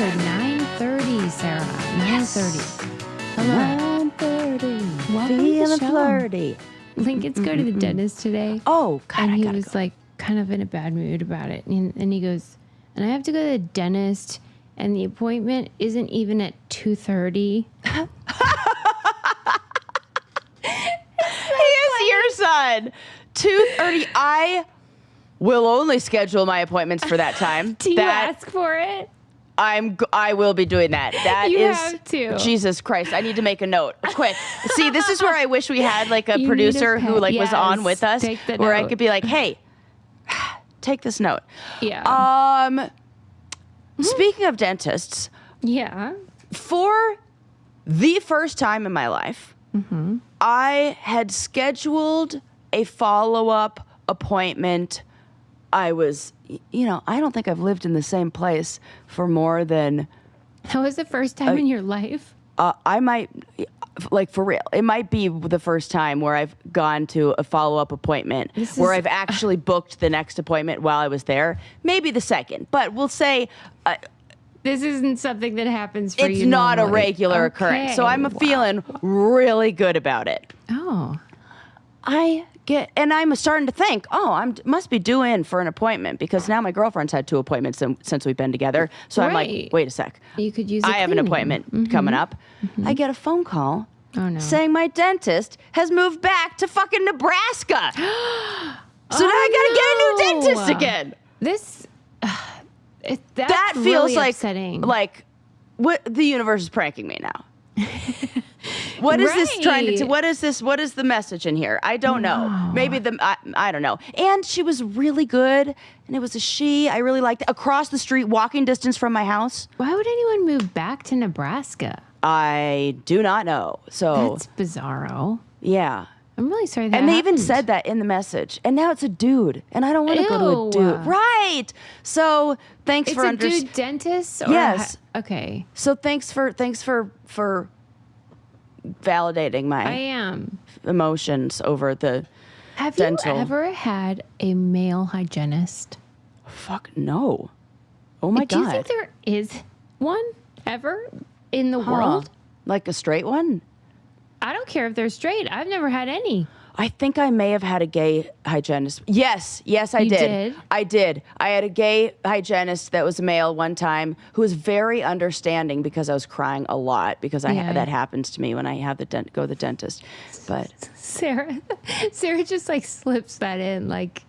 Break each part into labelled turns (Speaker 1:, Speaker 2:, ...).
Speaker 1: episode 930, Sarah. 930. Hello.
Speaker 2: 9:30.
Speaker 1: Welcome to the
Speaker 2: Feeling
Speaker 1: show.
Speaker 2: flirty.
Speaker 1: Link gets to go to the dentist today.
Speaker 2: Oh, God,
Speaker 1: And
Speaker 2: I
Speaker 1: he
Speaker 2: gotta
Speaker 1: was
Speaker 2: go.
Speaker 1: like kind of in a bad mood about it. And he goes, and I have to go to the dentist, and the appointment isn't even at 2:30.
Speaker 2: He is your son. 2:30. I will only schedule my appointments for that time.
Speaker 1: Do you ask for it?
Speaker 2: I will be doing that. That
Speaker 1: You
Speaker 2: is
Speaker 1: have to.
Speaker 2: Jesus Christ. I need to make a note. Quick. See, this is where I wish we had like a
Speaker 1: You need
Speaker 2: producer
Speaker 1: a
Speaker 2: who
Speaker 1: pen.
Speaker 2: like was on
Speaker 1: Yes,
Speaker 2: with us,
Speaker 1: take the
Speaker 2: where I
Speaker 1: note.
Speaker 2: could be like, hey, take this note.
Speaker 1: Yeah.
Speaker 2: Speaking of dentists,
Speaker 1: Yeah.
Speaker 2: for the first time in my life, I had scheduled a follow-up appointment. I was, I don't think I've lived in the same place for more than,
Speaker 1: That was the first time in your life?
Speaker 2: I might, like for real, it might be the first time where I've gone to a follow-up appointment where I've actually booked the next appointment while I was there. Maybe the second, but we'll say
Speaker 1: This isn't something that happens for you
Speaker 2: it's not a
Speaker 1: normally.
Speaker 2: regular occurrence. So I'm feeling really good about it.
Speaker 1: Oh.
Speaker 2: And I'm starting to think, must be due in for an appointment because now my girlfriend's had 2 appointments since we've been together. So I'm like,
Speaker 1: Right.
Speaker 2: wait a sec.
Speaker 1: You could use a
Speaker 2: I have an
Speaker 1: cleaning.
Speaker 2: appointment coming up. I get a phone call saying my dentist has moved back to fucking Nebraska. So now I gotta get a new dentist again.
Speaker 1: This, that's
Speaker 2: That feels
Speaker 1: really
Speaker 2: like
Speaker 1: upsetting.
Speaker 2: what the universe is pranking me now. What is this trying to? What is this? What is the message in here? I don't know. Maybe I don't know. And she was really good, and it was a she. I really liked it. Across the street, walking distance from my house.
Speaker 1: Why would anyone move back to Nebraska?
Speaker 2: I do not know. So
Speaker 1: That's bizarro.
Speaker 2: yeah.
Speaker 1: I'm really sorry that
Speaker 2: And they even
Speaker 1: happened.
Speaker 2: said that in the message. And now it's a dude, and I don't want to go to a
Speaker 1: Ew.
Speaker 2: dude. Right. So thanks
Speaker 1: It's
Speaker 2: for
Speaker 1: a dude dentist? Or
Speaker 2: Yes.
Speaker 1: Okay.
Speaker 2: So thanks for validating
Speaker 1: I
Speaker 2: my
Speaker 1: am.
Speaker 2: emotions over the
Speaker 1: Have
Speaker 2: dental.
Speaker 1: you ever had a male hygienist?
Speaker 2: Fuck no. Oh my
Speaker 1: Do you
Speaker 2: God.
Speaker 1: think there is one ever in the world?
Speaker 2: Like a straight one?
Speaker 1: I don't care if they're straight. I've never had any.
Speaker 2: I think I may have had a gay hygienist. Yes, I
Speaker 1: You
Speaker 2: did.
Speaker 1: did?
Speaker 2: I did. I had a gay hygienist that was a male one time who was very understanding because I was crying a lot because that happens to me when I have go to the dentist. But
Speaker 1: Sarah just like slips that in like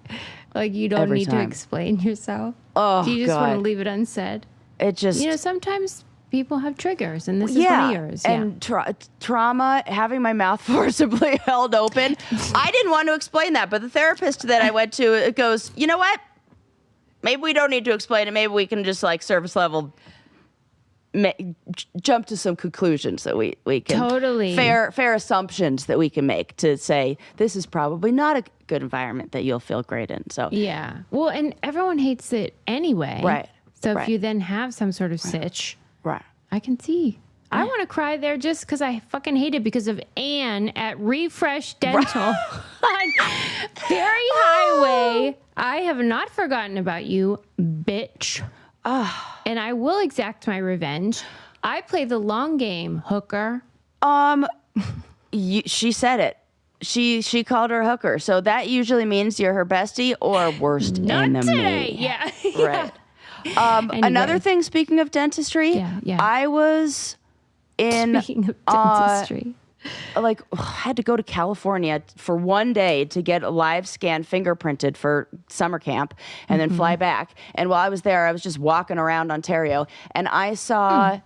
Speaker 1: you don't
Speaker 2: Every
Speaker 1: need
Speaker 2: time.
Speaker 1: to explain yourself.
Speaker 2: Oh,
Speaker 1: Do you just want to
Speaker 2: God.
Speaker 1: leave it unsaid?
Speaker 2: it just
Speaker 1: Sometimes people have triggers, and this is one of yours.
Speaker 2: and trauma, having my mouth forcibly held open. I didn't want to explain that, but the therapist that I went to, it goes, you know what? Maybe we don't need to explain it. Maybe we can just like surface level jump to some conclusions that we can
Speaker 1: Totally.
Speaker 2: fair assumptions that we can make to say this is probably not a good environment that you'll feel great in. So
Speaker 1: Yeah. Well, and everyone hates it anyway.
Speaker 2: Right.
Speaker 1: So
Speaker 2: Right.
Speaker 1: if you then have some sort of sitch,
Speaker 2: right.
Speaker 1: I can see. I want to cry there just because I fucking hate it because of Anne at Refresh Dental on Ferry Highway. I have not forgotten about you, bitch. And I will exact my revenge. I play the long game, hooker.
Speaker 2: She said it. She called her hooker. So that usually means you're her bestie or worst
Speaker 1: Not
Speaker 2: enemy.
Speaker 1: today. Yeah.
Speaker 2: Right. Another thing, speaking of dentistry,
Speaker 1: Yeah.
Speaker 2: I was in
Speaker 1: Speaking of dentistry.
Speaker 2: had to go to California for one day to get a live scan fingerprinted for summer camp and then fly back. And while I was there, I was just walking around Ontario and I saw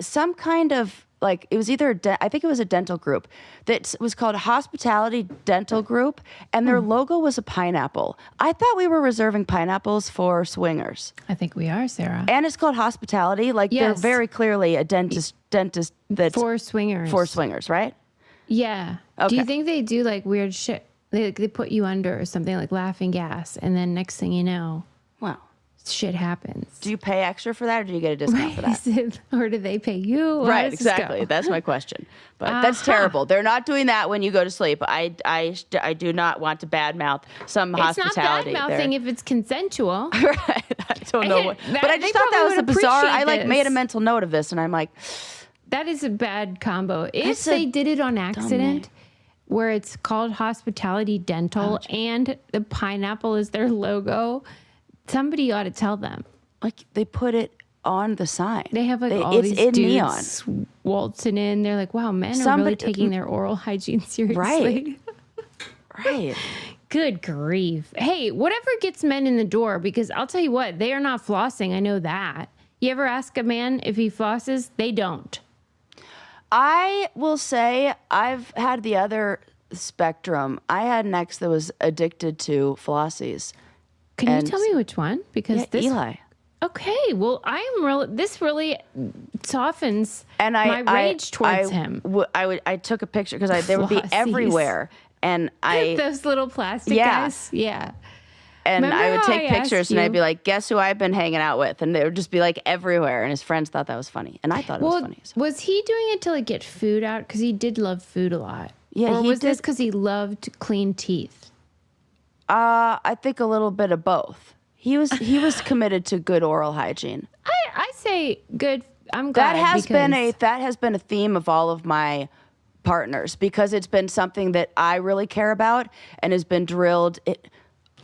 Speaker 2: some kind of it was either I think it was a dental group that was called Hospitality Dental Group, and their logo was a pineapple. I thought we were reserving pineapples for swingers,
Speaker 1: I think we are, Sarah.
Speaker 2: and it's called Hospitality. They're
Speaker 1: Yes.
Speaker 2: very clearly a dentist that's
Speaker 1: For swingers.
Speaker 2: for swingers, right?
Speaker 1: Yeah. Do
Speaker 2: Okay.
Speaker 1: you think they do like weird shit? They put you under or something like laughing gas, and then next thing you know,
Speaker 2: Well,
Speaker 1: shit happens.
Speaker 2: Do you pay extra for that, or do you get a discount for that?
Speaker 1: Or do they pay you?
Speaker 2: Right, exactly. That's my question. But that's terrible. They're not doing that when you go to sleep. I do not want to badmouth some hospitality.
Speaker 1: It's not bad-mouthing if it's consensual.
Speaker 2: Right. I don't know what. But I just thought that was a bizarre. I made a mental note of this, and I'm like,
Speaker 1: that is a bad combo. If they did it on accident, where it's called hospitality dental and the pineapple is their logo, somebody ought to tell them.
Speaker 2: Like, they put it on the sign.
Speaker 1: They have like all these dudes waltzing in. They're like, wow, men are really taking their oral hygiene seriously.
Speaker 2: Right. Right.
Speaker 1: Good grief. Hey, whatever gets men in the door, because I'll tell you what, they are not flossing. I know that. You ever ask a man if he flosses? They don't.
Speaker 2: I will say I've had the other spectrum. I had an ex that was addicted to flossies.
Speaker 1: Can you tell me which one? Because
Speaker 2: Eli.
Speaker 1: Okay, well, this really softens my rage towards him.
Speaker 2: I took a picture because they would be everywhere, and
Speaker 1: those little plastic guys, yeah.
Speaker 2: And
Speaker 1: Remember
Speaker 2: I would take pictures, and I'd be
Speaker 1: you?
Speaker 2: like, "Guess who I've been hanging out with?" And they would just be like everywhere. And his friends thought that was funny, and I thought it was funny. So.
Speaker 1: Was he doing it to like get food out? Because he did love food a lot.
Speaker 2: Yeah,
Speaker 1: or was this because he loved clean teeth?
Speaker 2: I think a little bit of both. He was committed to good oral hygiene.
Speaker 1: I say good. I'm glad
Speaker 2: that has been a theme of all of my partners, because it's been something that I really care about and has been drilled.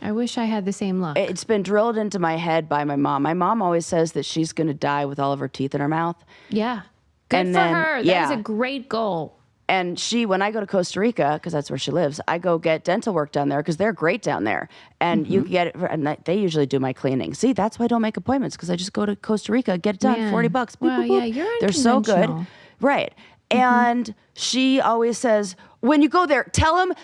Speaker 1: I wish I had the same look.
Speaker 2: It's been drilled into my head by my mom. My mom always says that she's going to die with all of her teeth in her mouth.
Speaker 1: Yeah. Good for her. That is a great goal.
Speaker 2: And when I go to Costa Rica, because that's where she lives, I go get dental work down there because they're great down there. And you can get it, and they usually do my cleaning. See, that's why I don't make appointments, because I just go to Costa Rica, get it done, $40. Boop,
Speaker 1: well,
Speaker 2: boop, boop.
Speaker 1: Yeah, you're
Speaker 2: They're so good. Right. And she always says, when you go there, tell him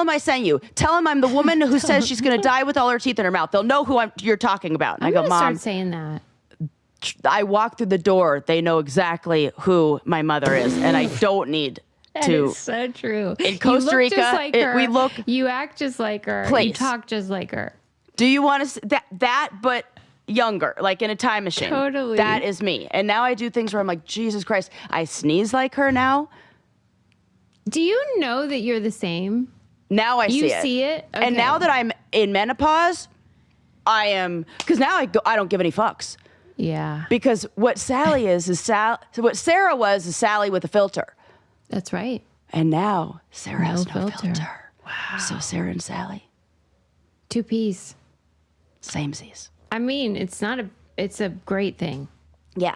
Speaker 2: I sent you. Tell him I'm the woman who says she's going to die with all her teeth in her mouth. They'll know who you're talking about. And I go, Mom,
Speaker 1: start saying that.
Speaker 2: I walk through the door. They know exactly who my mother is, and I don't need
Speaker 1: That is so true.
Speaker 2: In Costa Rica,
Speaker 1: just like you act just like her. Please. You talk just like her.
Speaker 2: Do you want to that but younger, like in a time machine?
Speaker 1: Totally.
Speaker 2: That is me. And now I do things where I'm like, Jesus Christ, I sneeze like her now.
Speaker 1: Do you know that you're the same?
Speaker 2: Now I see it.
Speaker 1: You see it? Okay.
Speaker 2: And now that I'm in menopause, I am, because now I don't give any fucks.
Speaker 1: Yeah.
Speaker 2: Because what Sally is what Sarah was is Sally with a filter.
Speaker 1: That's right.
Speaker 2: And now Sarah has no filter.
Speaker 1: Wow.
Speaker 2: So Sarah and Sally.
Speaker 1: 2 Ps.
Speaker 2: Samesies.
Speaker 1: I mean, it's a great thing.
Speaker 2: Yeah.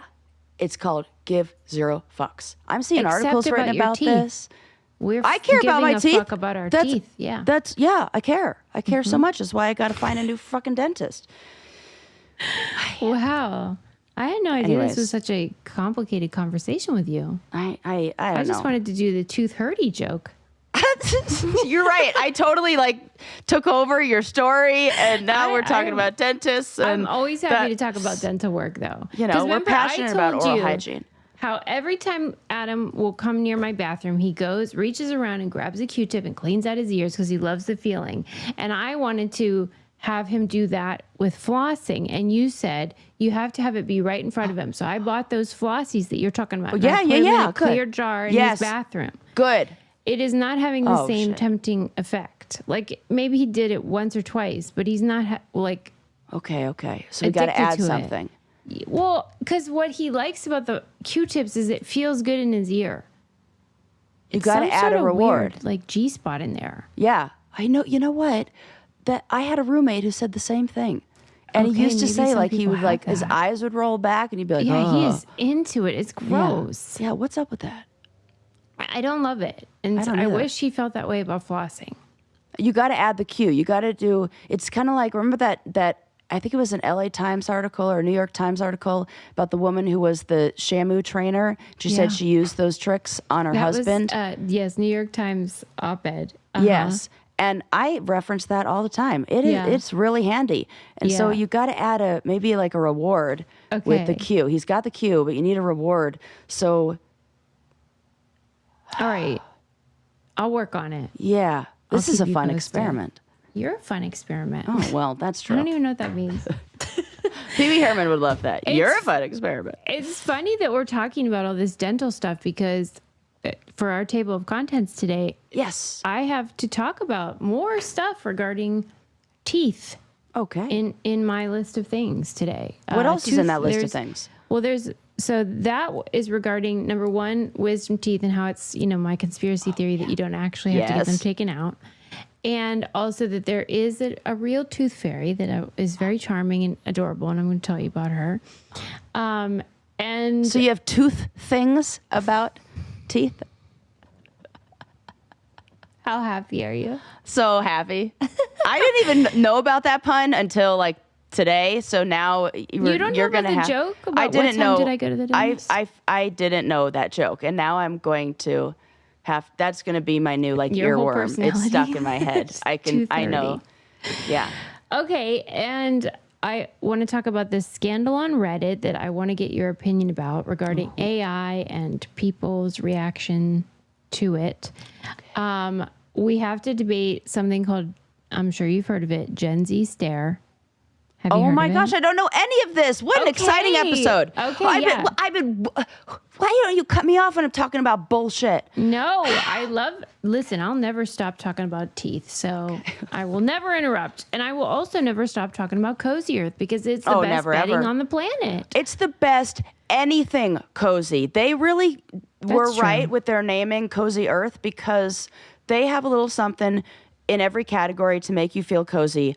Speaker 2: It's called give zero fucks. I'm seeing
Speaker 1: Except
Speaker 2: articles written about this.
Speaker 1: I care
Speaker 2: about my teeth.
Speaker 1: Fuck about our teeth. Yeah.
Speaker 2: I care. I care so much. That's why I got to find a new fucking dentist.
Speaker 1: Wow. I had no idea this was such a complicated conversation with you.
Speaker 2: I don't know.
Speaker 1: I just wanted to do the tooth hurty joke.
Speaker 2: You're right. I totally took over your story, and now we're talking about dentists. And
Speaker 1: I'm always happy to talk about dental work, though.
Speaker 2: We're passionate about oral hygiene.
Speaker 1: How every time Adam will come near my bathroom, he goes, reaches around and grabs a Q-tip and cleans out his ears because he loves the feeling. And I wanted to have him do that with flossing, and you said you have to have it be right in front of him. So I bought those flossies that you're talking about.
Speaker 2: Yeah.
Speaker 1: A clear jar in his bathroom.
Speaker 2: Good.
Speaker 1: It is not having the same tempting effect. Like, maybe he did it once or twice, but he's not
Speaker 2: Okay. So we got to add something.
Speaker 1: Well, because what he likes about the Q-tips is it feels good in his ear.
Speaker 2: You got to add a reward,
Speaker 1: weird, like G-spot in there.
Speaker 2: Yeah, I know. You know what? That I had a roommate who said the same thing, and he used to say he would his eyes would roll back, and he'd be like,
Speaker 1: "Yeah, he is into it. It's gross."
Speaker 2: Yeah, what's up with that?
Speaker 1: I don't love it, and I wish he felt that way about flossing.
Speaker 2: You got to add the cue. You got to do. It's kind of like, remember that. I think it was an LA Times article or a New York Times article about the woman who was the Shamu trainer. She said she used those tricks on her husband.
Speaker 1: Yes, New York Times op-ed.
Speaker 2: Yes. And I reference that all the time. It's really handy. And so you got to add maybe a reward with the cue. He's got the cue, but you need a reward. So.
Speaker 1: All right. I'll work on it.
Speaker 2: Yeah. This is a fun experiment.
Speaker 1: You're a fun experiment.
Speaker 2: Oh, well, that's true.
Speaker 1: I don't even know what that means.
Speaker 2: Pee Wee Herman would love that. You're a fun experiment.
Speaker 1: It's funny that we're talking about all this dental stuff because for our table of contents today,
Speaker 2: yes,
Speaker 1: I have to talk about more stuff regarding teeth.
Speaker 2: Okay.
Speaker 1: In my list of things today.
Speaker 2: What else is in that list of things?
Speaker 1: Well, so that is regarding number one, wisdom teeth and how it's, my conspiracy theory that you don't actually have to get them taken out. And also that there is a real tooth fairy that is very charming and adorable. And I'm going to tell you about her. And
Speaker 2: so you have tooth things about teeth?
Speaker 1: How happy are you?
Speaker 2: So happy. I didn't even know about that pun until like today. So now
Speaker 1: you don't know about the joke about
Speaker 2: I didn't
Speaker 1: what time
Speaker 2: know.
Speaker 1: Did I go to the dentist?
Speaker 2: I didn't know that joke, and now I'm going to have. That's going to be my new
Speaker 1: Your whole
Speaker 2: earworm. It's stuck in my head. I know. Yeah.
Speaker 1: Okay, and I want to talk about this scandal on Reddit that I want to get your opinion about regarding AI and people's reaction to it. Okay. We have to debate something called, I'm sure you've heard of it, Gen Z stare. Have you heard
Speaker 2: my
Speaker 1: of
Speaker 2: gosh, I don't know any of this. What an exciting episode.
Speaker 1: Okay,
Speaker 2: I've been, why don't you cut me off when I'm talking about bullshit?
Speaker 1: No, listen, I'll never stop talking about teeth, so I will never interrupt. And I will also never stop talking about Cozy Earth because it's the best bedding on the planet.
Speaker 2: It's the best anything cozy. They really were right with their naming Cozy Earth because they have a little something in every category to make you feel cozy.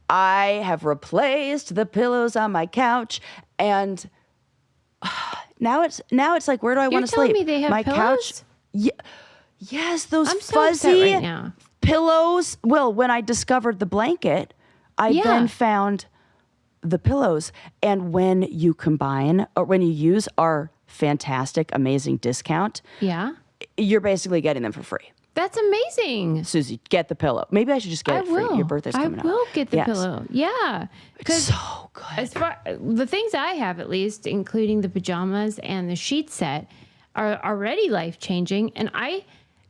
Speaker 2: I have replaced the pillows on my couch, and now it's like, where do I want to sleep?
Speaker 1: You're telling me they have
Speaker 2: my
Speaker 1: pillows?
Speaker 2: Couch. Yes, those
Speaker 1: I'm so
Speaker 2: fuzzy
Speaker 1: right now.
Speaker 2: pillows. Well, when I discovered the blanket, I then found the pillows, and when you combine or when you use our fantastic, amazing discount, you're basically getting them for free.
Speaker 1: That's amazing.
Speaker 2: Susie, get the pillow. Maybe I should just get it free. Your birthday's coming up.
Speaker 1: I will get the pillow. Yeah.
Speaker 2: It's so good.
Speaker 1: As far the things I have, at least, including the pajamas and the sheet set, are already life-changing. And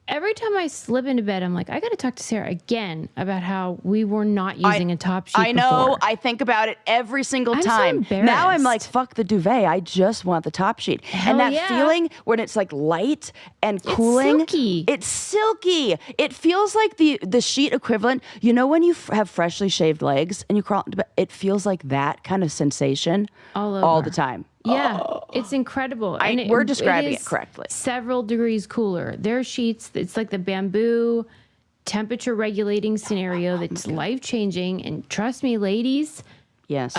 Speaker 1: every time I slip into bed, I'm like, I got to talk to Sarah again about how we were not using a top sheet
Speaker 2: I know.
Speaker 1: before.
Speaker 2: I think about it every single
Speaker 1: I'm
Speaker 2: time.
Speaker 1: so embarrassed.
Speaker 2: Now I'm like, fuck the duvet. I just want the top sheet.
Speaker 1: Hell
Speaker 2: and that feeling when it's like light and cooling.
Speaker 1: It's
Speaker 2: silky. It feels like the sheet equivalent. You know when you have freshly shaved legs and you crawl into bed? It feels like that kind of sensation all the time.
Speaker 1: Yeah, it's incredible.
Speaker 2: We're describing it correctly.
Speaker 1: Several degrees cooler. Their sheets, it's like the bamboo temperature regulating scenario that's life changing. And trust me, ladies,
Speaker 2: yes,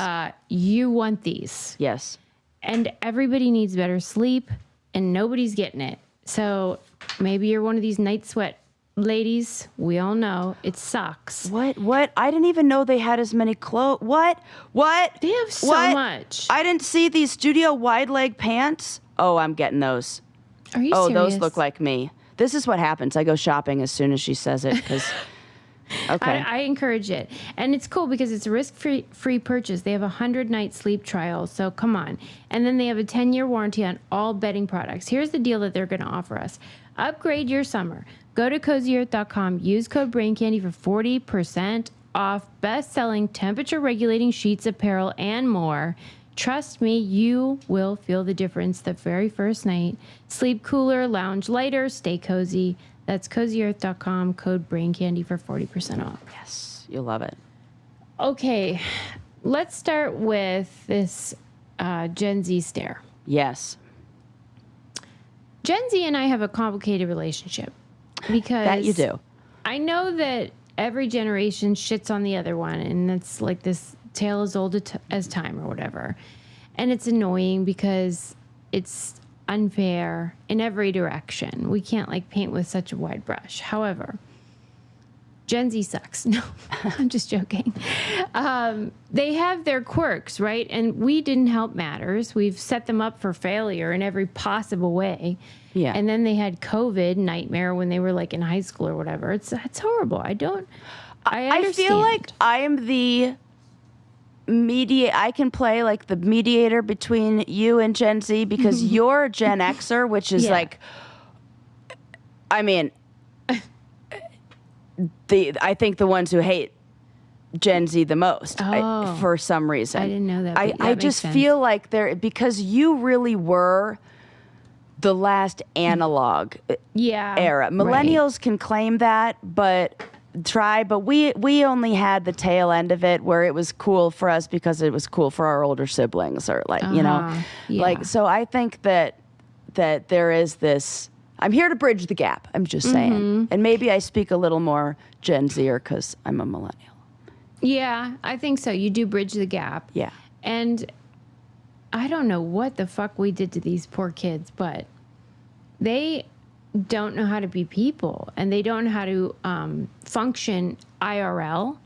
Speaker 1: you want these.
Speaker 2: Yes,
Speaker 1: and everybody needs better sleep, and nobody's getting it. So maybe you're one of these night sweat ladies. We all know it sucks.
Speaker 2: What? I didn't even know they had as many clothes. What?
Speaker 1: They have so much.
Speaker 2: I didn't see these studio wide leg pants. Oh, I'm getting those.
Speaker 1: Are you serious?
Speaker 2: Those look like me. This is what happens. I go shopping as soon as she says it because. Okay.
Speaker 1: I encourage it. And it's cool because it's a risk-free purchase. They have a 100-night sleep trial, so come on. And then they have a 10-year warranty on all bedding products. Here's the deal that they're going to offer us. Upgrade your summer. Go to CozyEarth.com. Use code BrainCandy for 40% off best-selling temperature-regulating sheets, apparel, and more. Trust me, you will feel the difference the very first night. Sleep cooler, lounge lighter, stay cozy. That's CozyEarth.com, code BrainCandy for 40% off.
Speaker 2: Yes, you'll love it.
Speaker 1: Okay, let's start with this Gen Z stare.
Speaker 2: Yes.
Speaker 1: Gen Z and I have a complicated relationship because...
Speaker 2: That you do.
Speaker 1: I know that every generation shits on the other one, and it's like this tale as old as time or whatever. And it's annoying because it's unfair in every direction. We can't like paint with such a wide brush. However, Gen Z sucks. No, I'm just joking. They have their quirks, right? And we didn't help matters. We've set them up for failure in every possible way.
Speaker 2: Yeah.
Speaker 1: And then they had COVID nightmare when they were like in high school or whatever. It's horrible. I understand.
Speaker 2: I feel like I am the I can play like the mediator between you and Gen Z because you're a Gen Xer, which is like, I mean, I think the ones who hate Gen Z the most for some reason.
Speaker 1: I didn't know that. But
Speaker 2: I just feel like because you really were the last analog era. Millennials can claim that, but we only had the tail end of it where it was cool for us because it was cool for our older siblings or like so I think that there is this. I'm here to bridge the gap. I'm just saying, and maybe I speak a little more Gen Zer because I'm a millennial.
Speaker 1: Yeah, I think so. You do bridge the gap.
Speaker 2: Yeah,
Speaker 1: and I don't know what the fuck we did to these poor kids, but they don't know how to be people and they don't know how to function IRL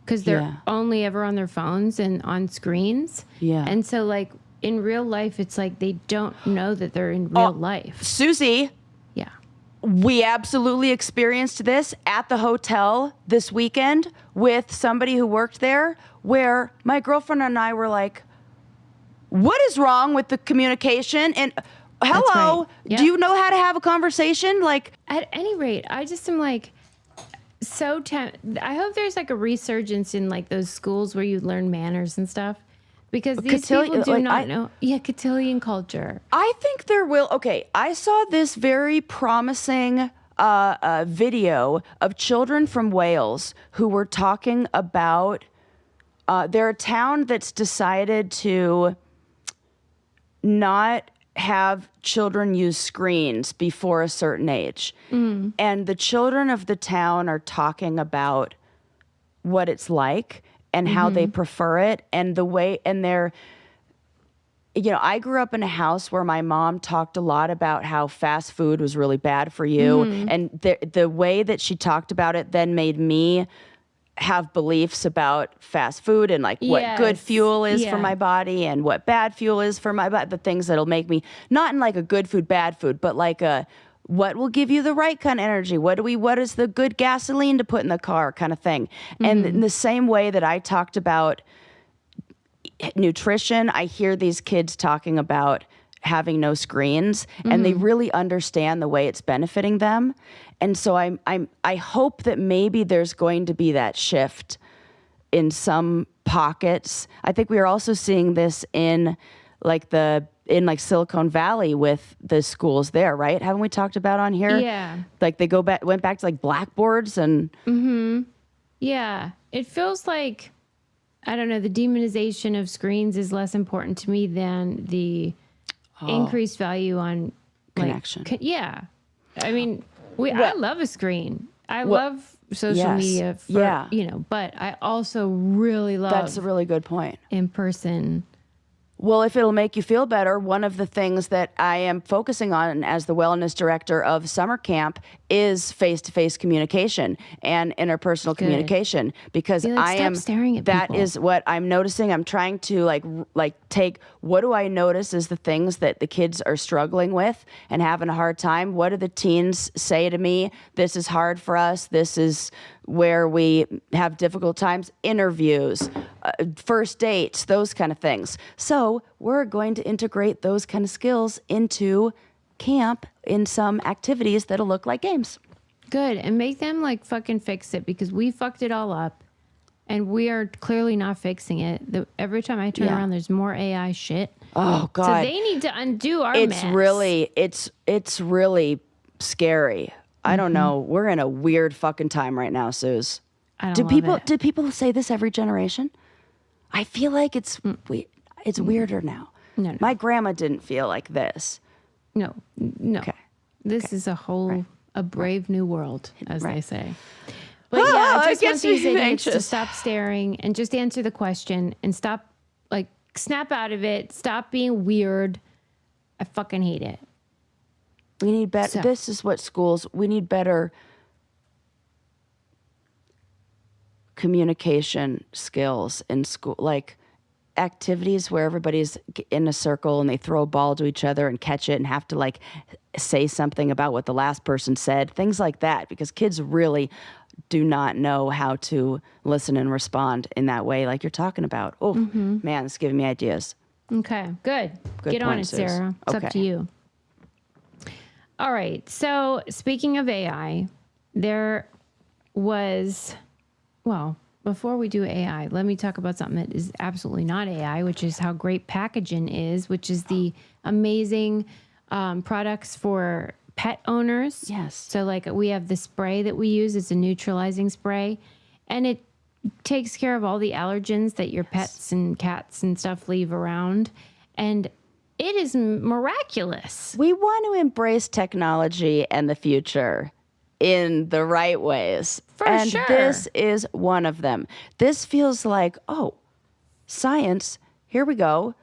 Speaker 1: because they're only ever on their phones and on screens.
Speaker 2: Yeah.
Speaker 1: And so, like, in real life, it's like they don't know that they're in real life.
Speaker 2: Susie.
Speaker 1: Yeah.
Speaker 2: We absolutely experienced this at the hotel this weekend with somebody who worked there where my girlfriend and I were like, what is wrong with the communication? And hello,
Speaker 1: right. Yeah.
Speaker 2: Do you know how to have a conversation? Like,
Speaker 1: at any rate, I just am like I hope there's like a resurgence in like those schools where you learn manners and stuff because these people do not know. Yeah, cotillion culture.
Speaker 2: I think there will. Okay, I saw this very promising video of children from Wales who were talking about they're a town that's decided to not have children use screens before a certain age. And the children of the town are talking about what it's like and how they prefer it and the way, and they're, I grew up in a house where my mom talked a lot about how fast food was really bad for you. And the way that she talked about it then made me have beliefs about fast food and like what good fuel is for my body and what bad fuel is for my body, the things that'll make me not in like a good food, bad food, but like what will give you the right kind of energy? What is the good gasoline to put in the car kind of thing? And in the same way that I talked about nutrition, I hear these kids talking about having no screens and they really understand the way it's benefiting them. And so I hope that maybe there's going to be that shift in some pockets. I think we are also seeing this in Silicon Valley with the schools there, right? Haven't we talked about on here?
Speaker 1: Yeah.
Speaker 2: Like they went back to like blackboards and
Speaker 1: Yeah. It feels like, I don't know, the demonization of screens is less important to me than the increased value on
Speaker 2: connection.
Speaker 1: I mean, I love a screen. I love social media but I also really love
Speaker 2: That's a really good point.
Speaker 1: In person.
Speaker 2: Well, if it'll make you feel better, one of the things that I am focusing on as the wellness director of summer camp is face-to-face communication and interpersonal communication because I am
Speaker 1: staring at
Speaker 2: that
Speaker 1: people.
Speaker 2: Is what I'm noticing. I'm trying to like take what do I notice as the things that the kids are struggling with and having a hard time. What do the teens say to me? This is hard for us. This is where we have difficult times, interviews, first dates, those kind of things. So we're going to integrate those kind of skills into camp in some activities that'll look like games.
Speaker 1: Good. And make them like fucking fix it because we fucked it all up and we are clearly not fixing it. Every time I turn around, there's more AI shit.
Speaker 2: Oh God.
Speaker 1: So they need to undo our mess.
Speaker 2: It's really scary. I don't know. We're in a weird fucking time right now, Suze. Do people say this every generation? I feel like it's weirder now.
Speaker 1: No.
Speaker 2: My grandma didn't feel like this.
Speaker 1: No.
Speaker 2: Okay.
Speaker 1: This is a brave new world, as they say. But
Speaker 2: I
Speaker 1: just want these idiots to stop staring and just answer the question and stop, like, snap out of it. Stop being weird. I fucking hate it.
Speaker 2: We need better. This is what we need better communication skills in school, like activities where everybody's in a circle and they throw a ball to each other and catch it and have to like say something about what the last person said, things like that, because kids really do not know how to listen and respond in that way like you're talking about. Oh, man, it's giving me ideas.
Speaker 1: Okay, good. Get on it, Sarah. It's up to you. All right. So speaking of AI, there was, before we do AI, let me talk about something that is absolutely not AI, which is how great Packaging is, which is the amazing products for pet owners.
Speaker 2: Yes.
Speaker 1: So like we have the spray that we use. It's a neutralizing spray, and it takes care of all the allergens that your pets and cats and stuff leave around. And it is miraculous.
Speaker 2: We want to embrace technology and the future in the right ways.
Speaker 1: For sure.
Speaker 2: This is one of them. This feels like, science, here we go.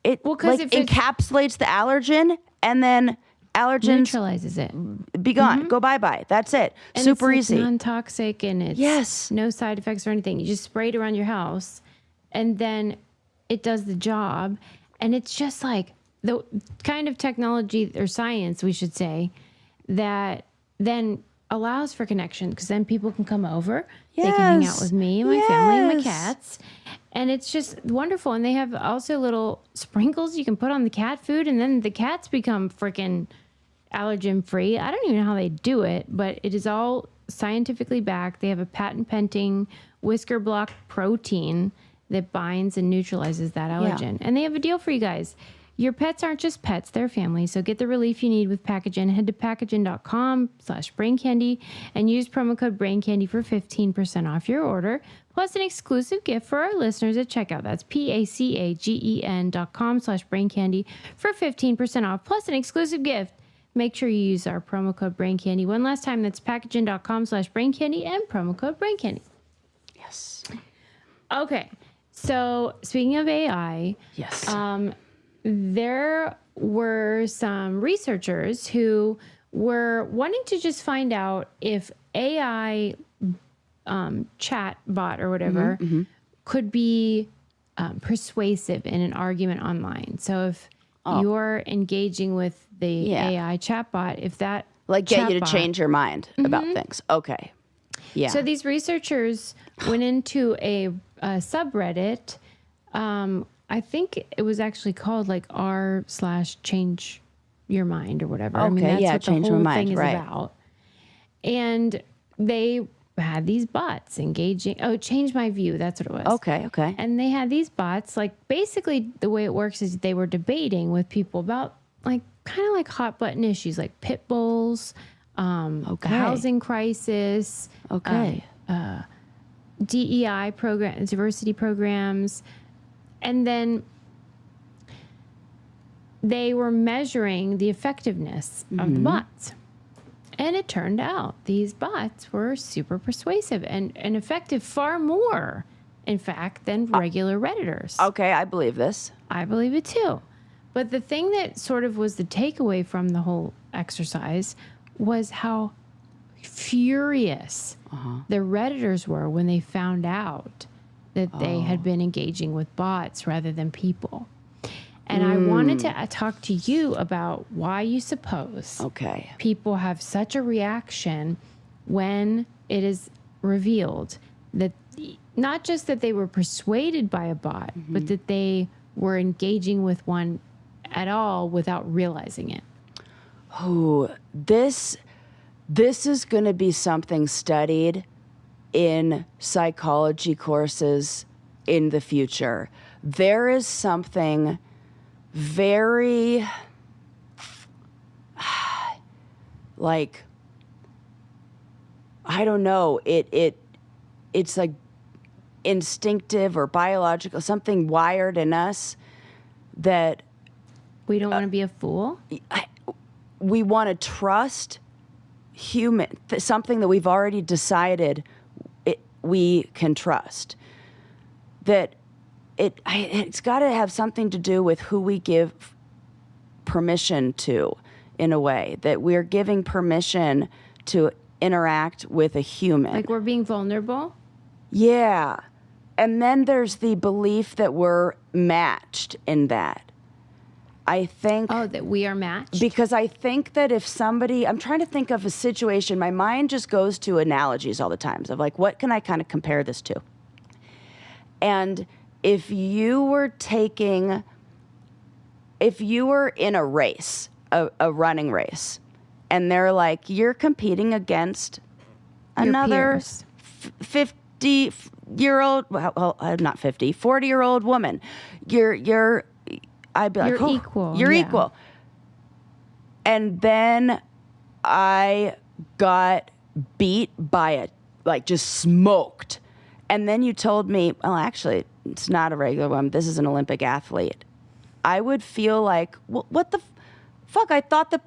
Speaker 2: It encapsulates the allergen, and then allergens
Speaker 1: neutralizes it.
Speaker 2: Be gone. Go bye-bye. That's it.
Speaker 1: And
Speaker 2: Super
Speaker 1: it's
Speaker 2: easy.
Speaker 1: Non-toxic, and it's no side effects or anything. You just spray it around your house, and then it does the job. And it's just like the kind of technology or science, we should say, that then allows for connection, because then people can come over. They can hang out with me and my family and my cats. And it's just wonderful. And they have also little sprinkles you can put on the cat food, and then the cats become freaking allergen free. I don't even know how they do it, but it is all scientifically backed. They have a patent pending whisker block protein that binds and neutralizes that allergen. And they have a deal for you guys. Your pets aren't just pets, they're family. So get the relief you need with Packaging. Head to packaging.com/braincandy and use promo code braincandy for 15% off your order, plus an exclusive gift for our listeners at checkout. That's PACAGEN.com/braincandy for 15% off, plus an exclusive gift. Make sure you use our promo code braincandy. One last time, that's packaging.com/braincandy and promo code braincandy.
Speaker 2: Yes.
Speaker 1: Okay. So speaking of AI, there were some researchers who were wanting to just find out if AI chat bot or whatever could be persuasive in an argument online. So if you're engaging with the AI chatbot, if that
Speaker 2: get you to change your mind about things. Okay. Yeah.
Speaker 1: So these researchers went into a subreddit. I think it was actually called r/change your mind or whatever.
Speaker 2: Okay,
Speaker 1: I mean, that's what
Speaker 2: change
Speaker 1: the whole
Speaker 2: my mind,
Speaker 1: thing is
Speaker 2: right.
Speaker 1: about. And they had these bots engaging. Oh, change my view. That's what it was.
Speaker 2: Okay.
Speaker 1: And they had these bots, basically the way it works is they were debating with people about kind of like hot button issues like pit bulls, the housing crisis, DEI programs, diversity programs. And then they were measuring the effectiveness of the bots. And it turned out these bots were super persuasive and effective, far more, in fact, than regular Redditors.
Speaker 2: Okay, I believe this.
Speaker 1: I believe it too. But the thing that sort of was the takeaway from the whole exercise was how furious the Redditors were when they found out that they had been engaging with bots rather than people. And I wanted to talk to you about why you suppose people have such a reaction when it is revealed that not just that they were persuaded by a bot, but that they were engaging with one at all without realizing it.
Speaker 2: Oh, this is going to be something studied in psychology courses in the future. There is something very I don't know, it's like instinctive or biological, something wired in us that
Speaker 1: we don't want to be a fool.
Speaker 2: We want to trust something that we've already decided we can trust. That it's got to have something to do with who we give permission to, in a way, that we're giving permission to interact with a human.
Speaker 1: Like we're being vulnerable?
Speaker 2: Yeah. And then there's the belief that we're matched in that. I think...
Speaker 1: Oh, that we are matched?
Speaker 2: Because I think that if somebody... I'm trying to think of a situation. My mind just goes to analogies all the time. Of what can I kind of compare this to? And if you were in a race, a running race, and they're like, you're competing against another 50-year-old, well, not 50, 40-year-old woman. I'd be like,
Speaker 1: You're equal.
Speaker 2: You're
Speaker 1: yeah.
Speaker 2: equal. And then I got beat by just smoked. And then you told me, well, actually, it's not a regular woman. This is an Olympic athlete. I would feel like, what the fuck? I thought the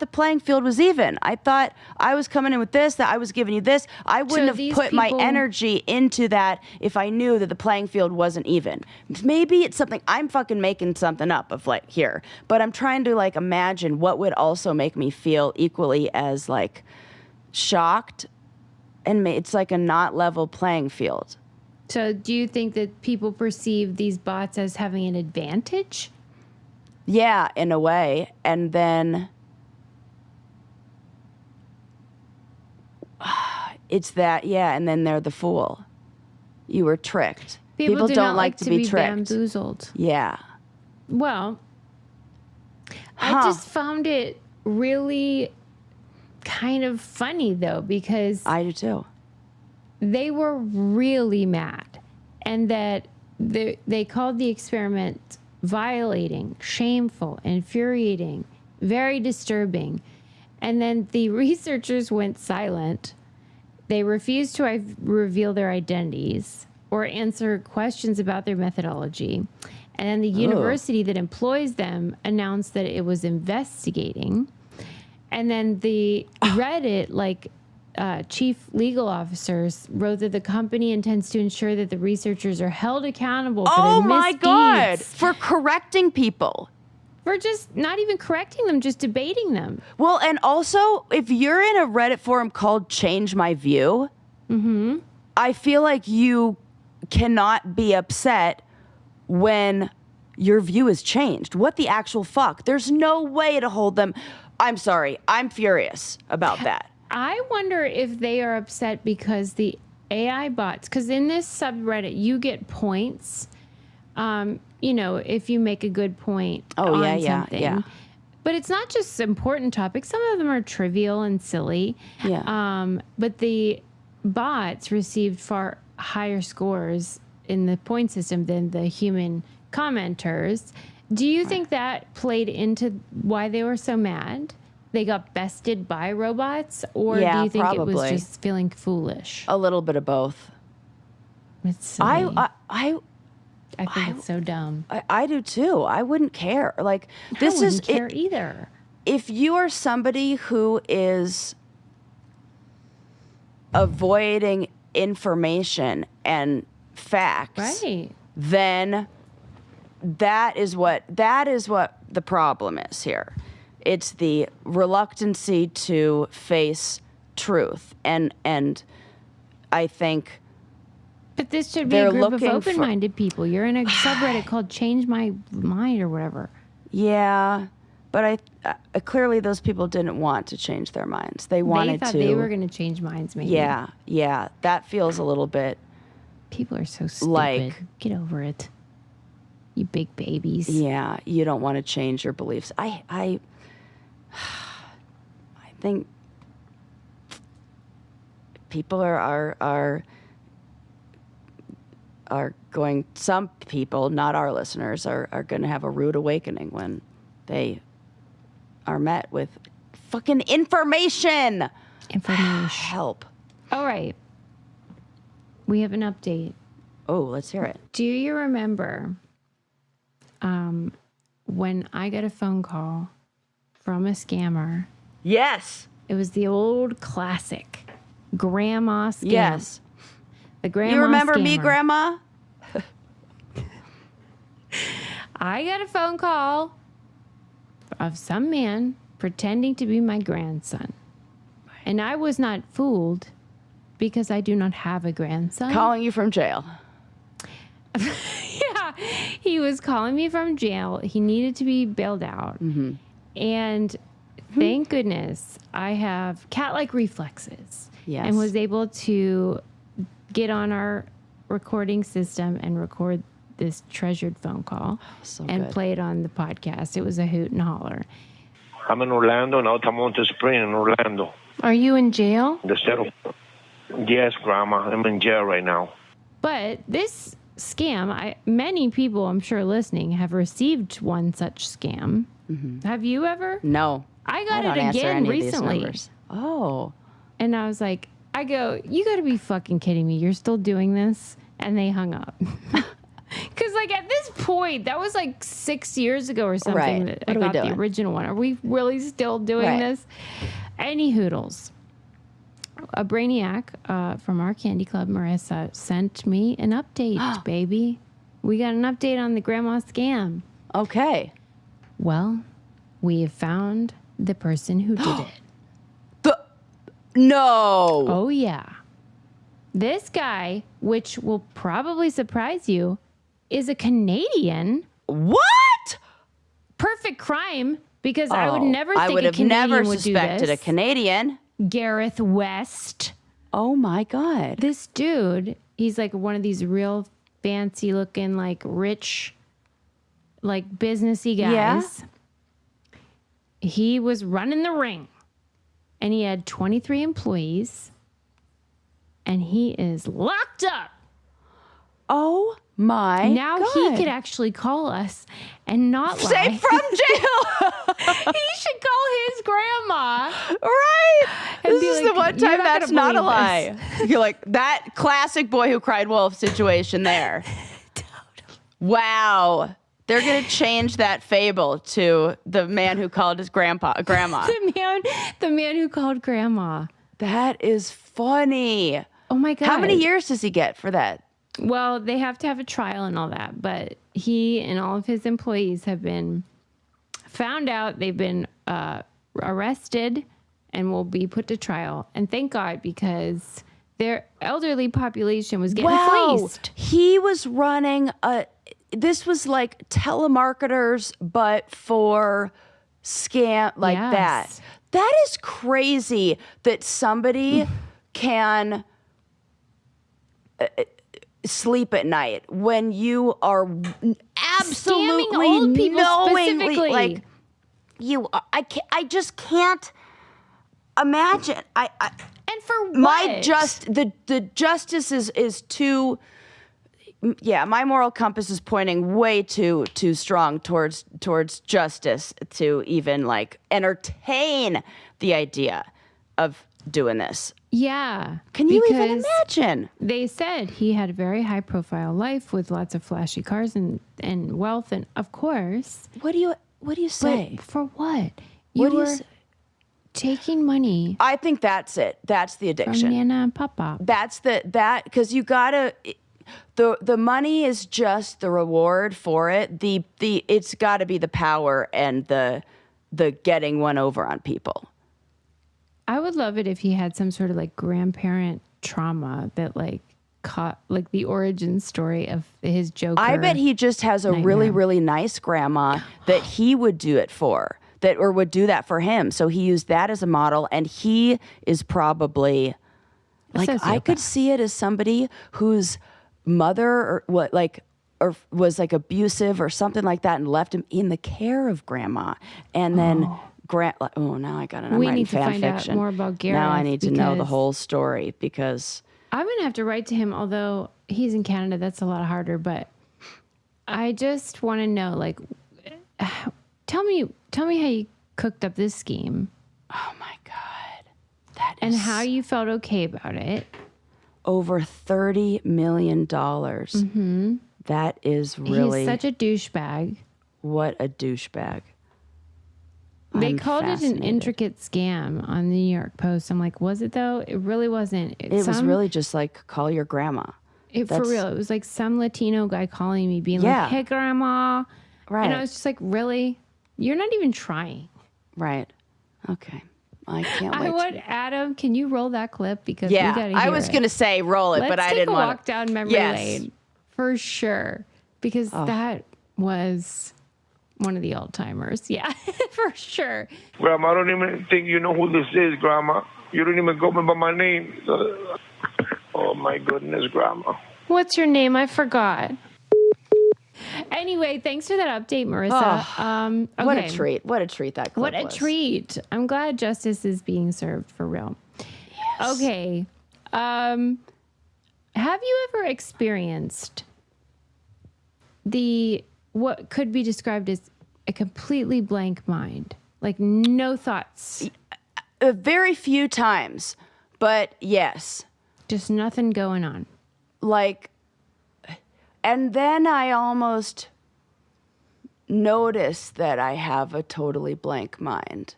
Speaker 2: playing field was even. I thought I was coming in with this, that I was giving you this. I wouldn't have put my energy into that if I knew that the playing field wasn't even. Maybe it's something, I'm fucking making something up of here, but I'm trying to imagine what would also make me feel equally as shocked, and it's a not level playing field.
Speaker 1: So do you think that people perceive these bots as having an advantage?
Speaker 2: Yeah, in a way. And then it's that, and then they're the fool. You were tricked.
Speaker 1: People
Speaker 2: don't like to be tricked.
Speaker 1: Bamboozled.
Speaker 2: Yeah.
Speaker 1: Well, I just found it really kind of funny, though, because
Speaker 2: I do too.
Speaker 1: They were really mad, and that they called the experiment violating, shameful, infuriating, very disturbing. And then the researchers went silent. They refused to reveal their identities or answer questions about their methodology. And then the university that employs them announced that it was investigating. And then the Reddit, chief legal officers wrote that the company intends to ensure that the researchers are held accountable for their misdeeds. Oh my God,
Speaker 2: for correcting people.
Speaker 1: For just not even correcting them, just debating them.
Speaker 2: Well, and also, if you're in a Reddit forum called Change My View, I feel like you cannot be upset when your view is changed. What the actual fuck? There's no way to hold them. I'm sorry. I'm furious about that.
Speaker 1: I wonder if they are upset because the AI bots, because in this subreddit, you get points, if you make a good point on something. Yeah. But it's not just important topics. Some of them are trivial and silly.
Speaker 2: Yeah.
Speaker 1: But the bots received far higher scores in the point system than the human commenters. Do you think that played into why they were so mad? They got bested by robots, or do you think
Speaker 2: probably.
Speaker 1: It was just feeling foolish?
Speaker 2: A little bit of both.
Speaker 1: It's silly.
Speaker 2: I
Speaker 1: think it's so dumb.
Speaker 2: I do too. I wouldn't care.
Speaker 1: I wouldn't care either.
Speaker 2: If you are somebody who is avoiding information and facts,
Speaker 1: right,
Speaker 2: then that is what the problem is here. It's the reluctancy to face truth. And I think...
Speaker 1: But this should be a group of open-minded people. You're in a subreddit called Change My Mind or whatever.
Speaker 2: Yeah, but clearly those people didn't want to change their minds. They thought
Speaker 1: they were going to change minds, maybe.
Speaker 2: Yeah. That feels a little bit...
Speaker 1: People are so stupid. Get over it. You big babies.
Speaker 2: Yeah, you don't want to change your beliefs. I think people are going, some people, not our listeners, are going to have a rude awakening when they are met with fucking information. Help.
Speaker 1: All right. We have an update.
Speaker 2: Oh, let's hear it.
Speaker 1: Do you remember when I got a phone call from a scammer?
Speaker 2: Yes.
Speaker 1: It was the old classic grandma scam.
Speaker 2: Yes.
Speaker 1: The grandma
Speaker 2: You remember
Speaker 1: scammer.
Speaker 2: me, Grandma?
Speaker 1: I got a phone call of some man pretending to be my grandson. And I was not fooled because I do not have a grandson.
Speaker 2: Calling you from jail.
Speaker 1: Yeah. He was calling me from jail. He needed to be bailed out. Mm-hmm. And thank goodness I have cat-like reflexes.
Speaker 2: Yes.
Speaker 1: And was able to get on our recording system and record this treasured phone call play it on the podcast. It was a hoot and holler.
Speaker 3: I'm in Orlando, in Altamonte Spring in Orlando.
Speaker 1: Are you in jail?
Speaker 3: The state of Yes, Grandma. I'm in jail right now.
Speaker 1: But this scam, many people I'm sure listening have received one such scam. Mm-hmm. Have you ever?
Speaker 2: No.
Speaker 1: I got it again recently.
Speaker 2: Oh.
Speaker 1: And I was like, you got to be fucking kidding me. You're still doing this? And they hung up. Because, like, at this point, that was like 6 years ago or something that I got the original one. Are we really still doing this? Any hoodles. A brainiac from our candy club, Marissa, sent me an update, baby. We got an update on the grandma scam.
Speaker 2: Okay.
Speaker 1: Well, we have found the person who did it.
Speaker 2: No.
Speaker 1: Oh, yeah. This guy, which will probably surprise you, is a Canadian.
Speaker 2: What?
Speaker 1: Perfect crime, because I would never think a Canadian would do this.
Speaker 2: I would have never suspected a Canadian.
Speaker 1: Gareth West.
Speaker 2: Oh, my God.
Speaker 1: This dude, he's like one of these real fancy looking, like rich, like businessy guys. Yeah. He was running the ring. And he had 23 employees. And he is locked up.
Speaker 2: Oh my
Speaker 1: now
Speaker 2: God.
Speaker 1: He could actually call us and not lie.
Speaker 2: Say from jail.
Speaker 1: He should call his grandma.
Speaker 2: Right.
Speaker 1: And
Speaker 2: this is like, the one time that's not a lie. You're like, that classic boy who cried wolf situation there.
Speaker 1: Totally.
Speaker 2: Wow. They're going to change that fable to the man who called his grandma.
Speaker 1: The man who called grandma.
Speaker 2: That is funny.
Speaker 1: Oh my God.
Speaker 2: How many years does he get for that?
Speaker 1: Well, they have to have a trial and all that, but he and all of his employees have been found out. They've been arrested and will be put to trial. And thank God, because their elderly population was getting fleeced.
Speaker 2: He was running this was like telemarketers, but for scam like that. That is crazy that somebody can sleep at night when you are absolutely knowingly like you. I just can't imagine.
Speaker 1: And for what?
Speaker 2: The justice is too. Yeah, my moral compass is pointing way too strong towards justice to even like entertain the idea of doing this.
Speaker 1: Yeah.
Speaker 2: Can you even imagine?
Speaker 1: They said he had a very high profile life with lots of flashy cars and wealth, and of course.
Speaker 2: What do you say?
Speaker 1: But for what? You were taking money.
Speaker 2: I think that's it. That's the addiction.
Speaker 1: From Nana and Papa.
Speaker 2: That's because you gotta. The money is just the reward for it. It's got to be the power and the getting one over on people.
Speaker 1: I would love it if he had some sort of like grandparent trauma that like caught like the origin story of his Joker.
Speaker 2: I bet he just has a really, really nice grandma that he would do it for or would do that for him. So he used that as a model, and he is probably like, I could see it as somebody whose mother or was like abusive or something like that and left him in the care of grandma, and then now I got it.
Speaker 1: We need to find out more about Gareth.
Speaker 2: Now I need to know the whole story, because
Speaker 1: I'm gonna have to write to him. Although he's in Canada, that's a lot harder. But I just want to know, like, tell me how you cooked up this scheme.
Speaker 2: Oh my God,
Speaker 1: and how you felt okay about it.
Speaker 2: Over $30 million. Mm-hmm. That is really...
Speaker 1: He's such a douchebag.
Speaker 2: What a douchebag.
Speaker 1: They called it an intricate scam on the New York Post. I'm like, was it though? It really wasn't.
Speaker 2: It was really just like, call your grandma.
Speaker 1: For real. It was like some Latino guy calling me being like, hey, grandma. Right. And I was just like, really? You're not even trying.
Speaker 2: Right. Okay. I can't wait.
Speaker 1: Adam, can you roll that clip? Because we gotta hear
Speaker 2: I was going to say roll it, but I didn't want to.
Speaker 1: Let's take a walk down memory lane. For sure. Because that was one of the old-timers. Yeah, for sure.
Speaker 3: Grandma, I don't even think you know who this is, Grandma. You don't even go by my name. Oh, my goodness, Grandma.
Speaker 1: What's your name? I forgot. Anyway, thanks for that update, Marissa. Okay.
Speaker 2: What a treat. What a treat that clip was.
Speaker 1: Treat. I'm glad justice is being served for real.
Speaker 2: Yes.
Speaker 1: Okay. Have you ever experienced what could be described as a completely blank mind? Like no thoughts?
Speaker 2: Very few times, but yes.
Speaker 1: Just nothing going on.
Speaker 2: Like, and then I almost notice that I have a totally blank mind.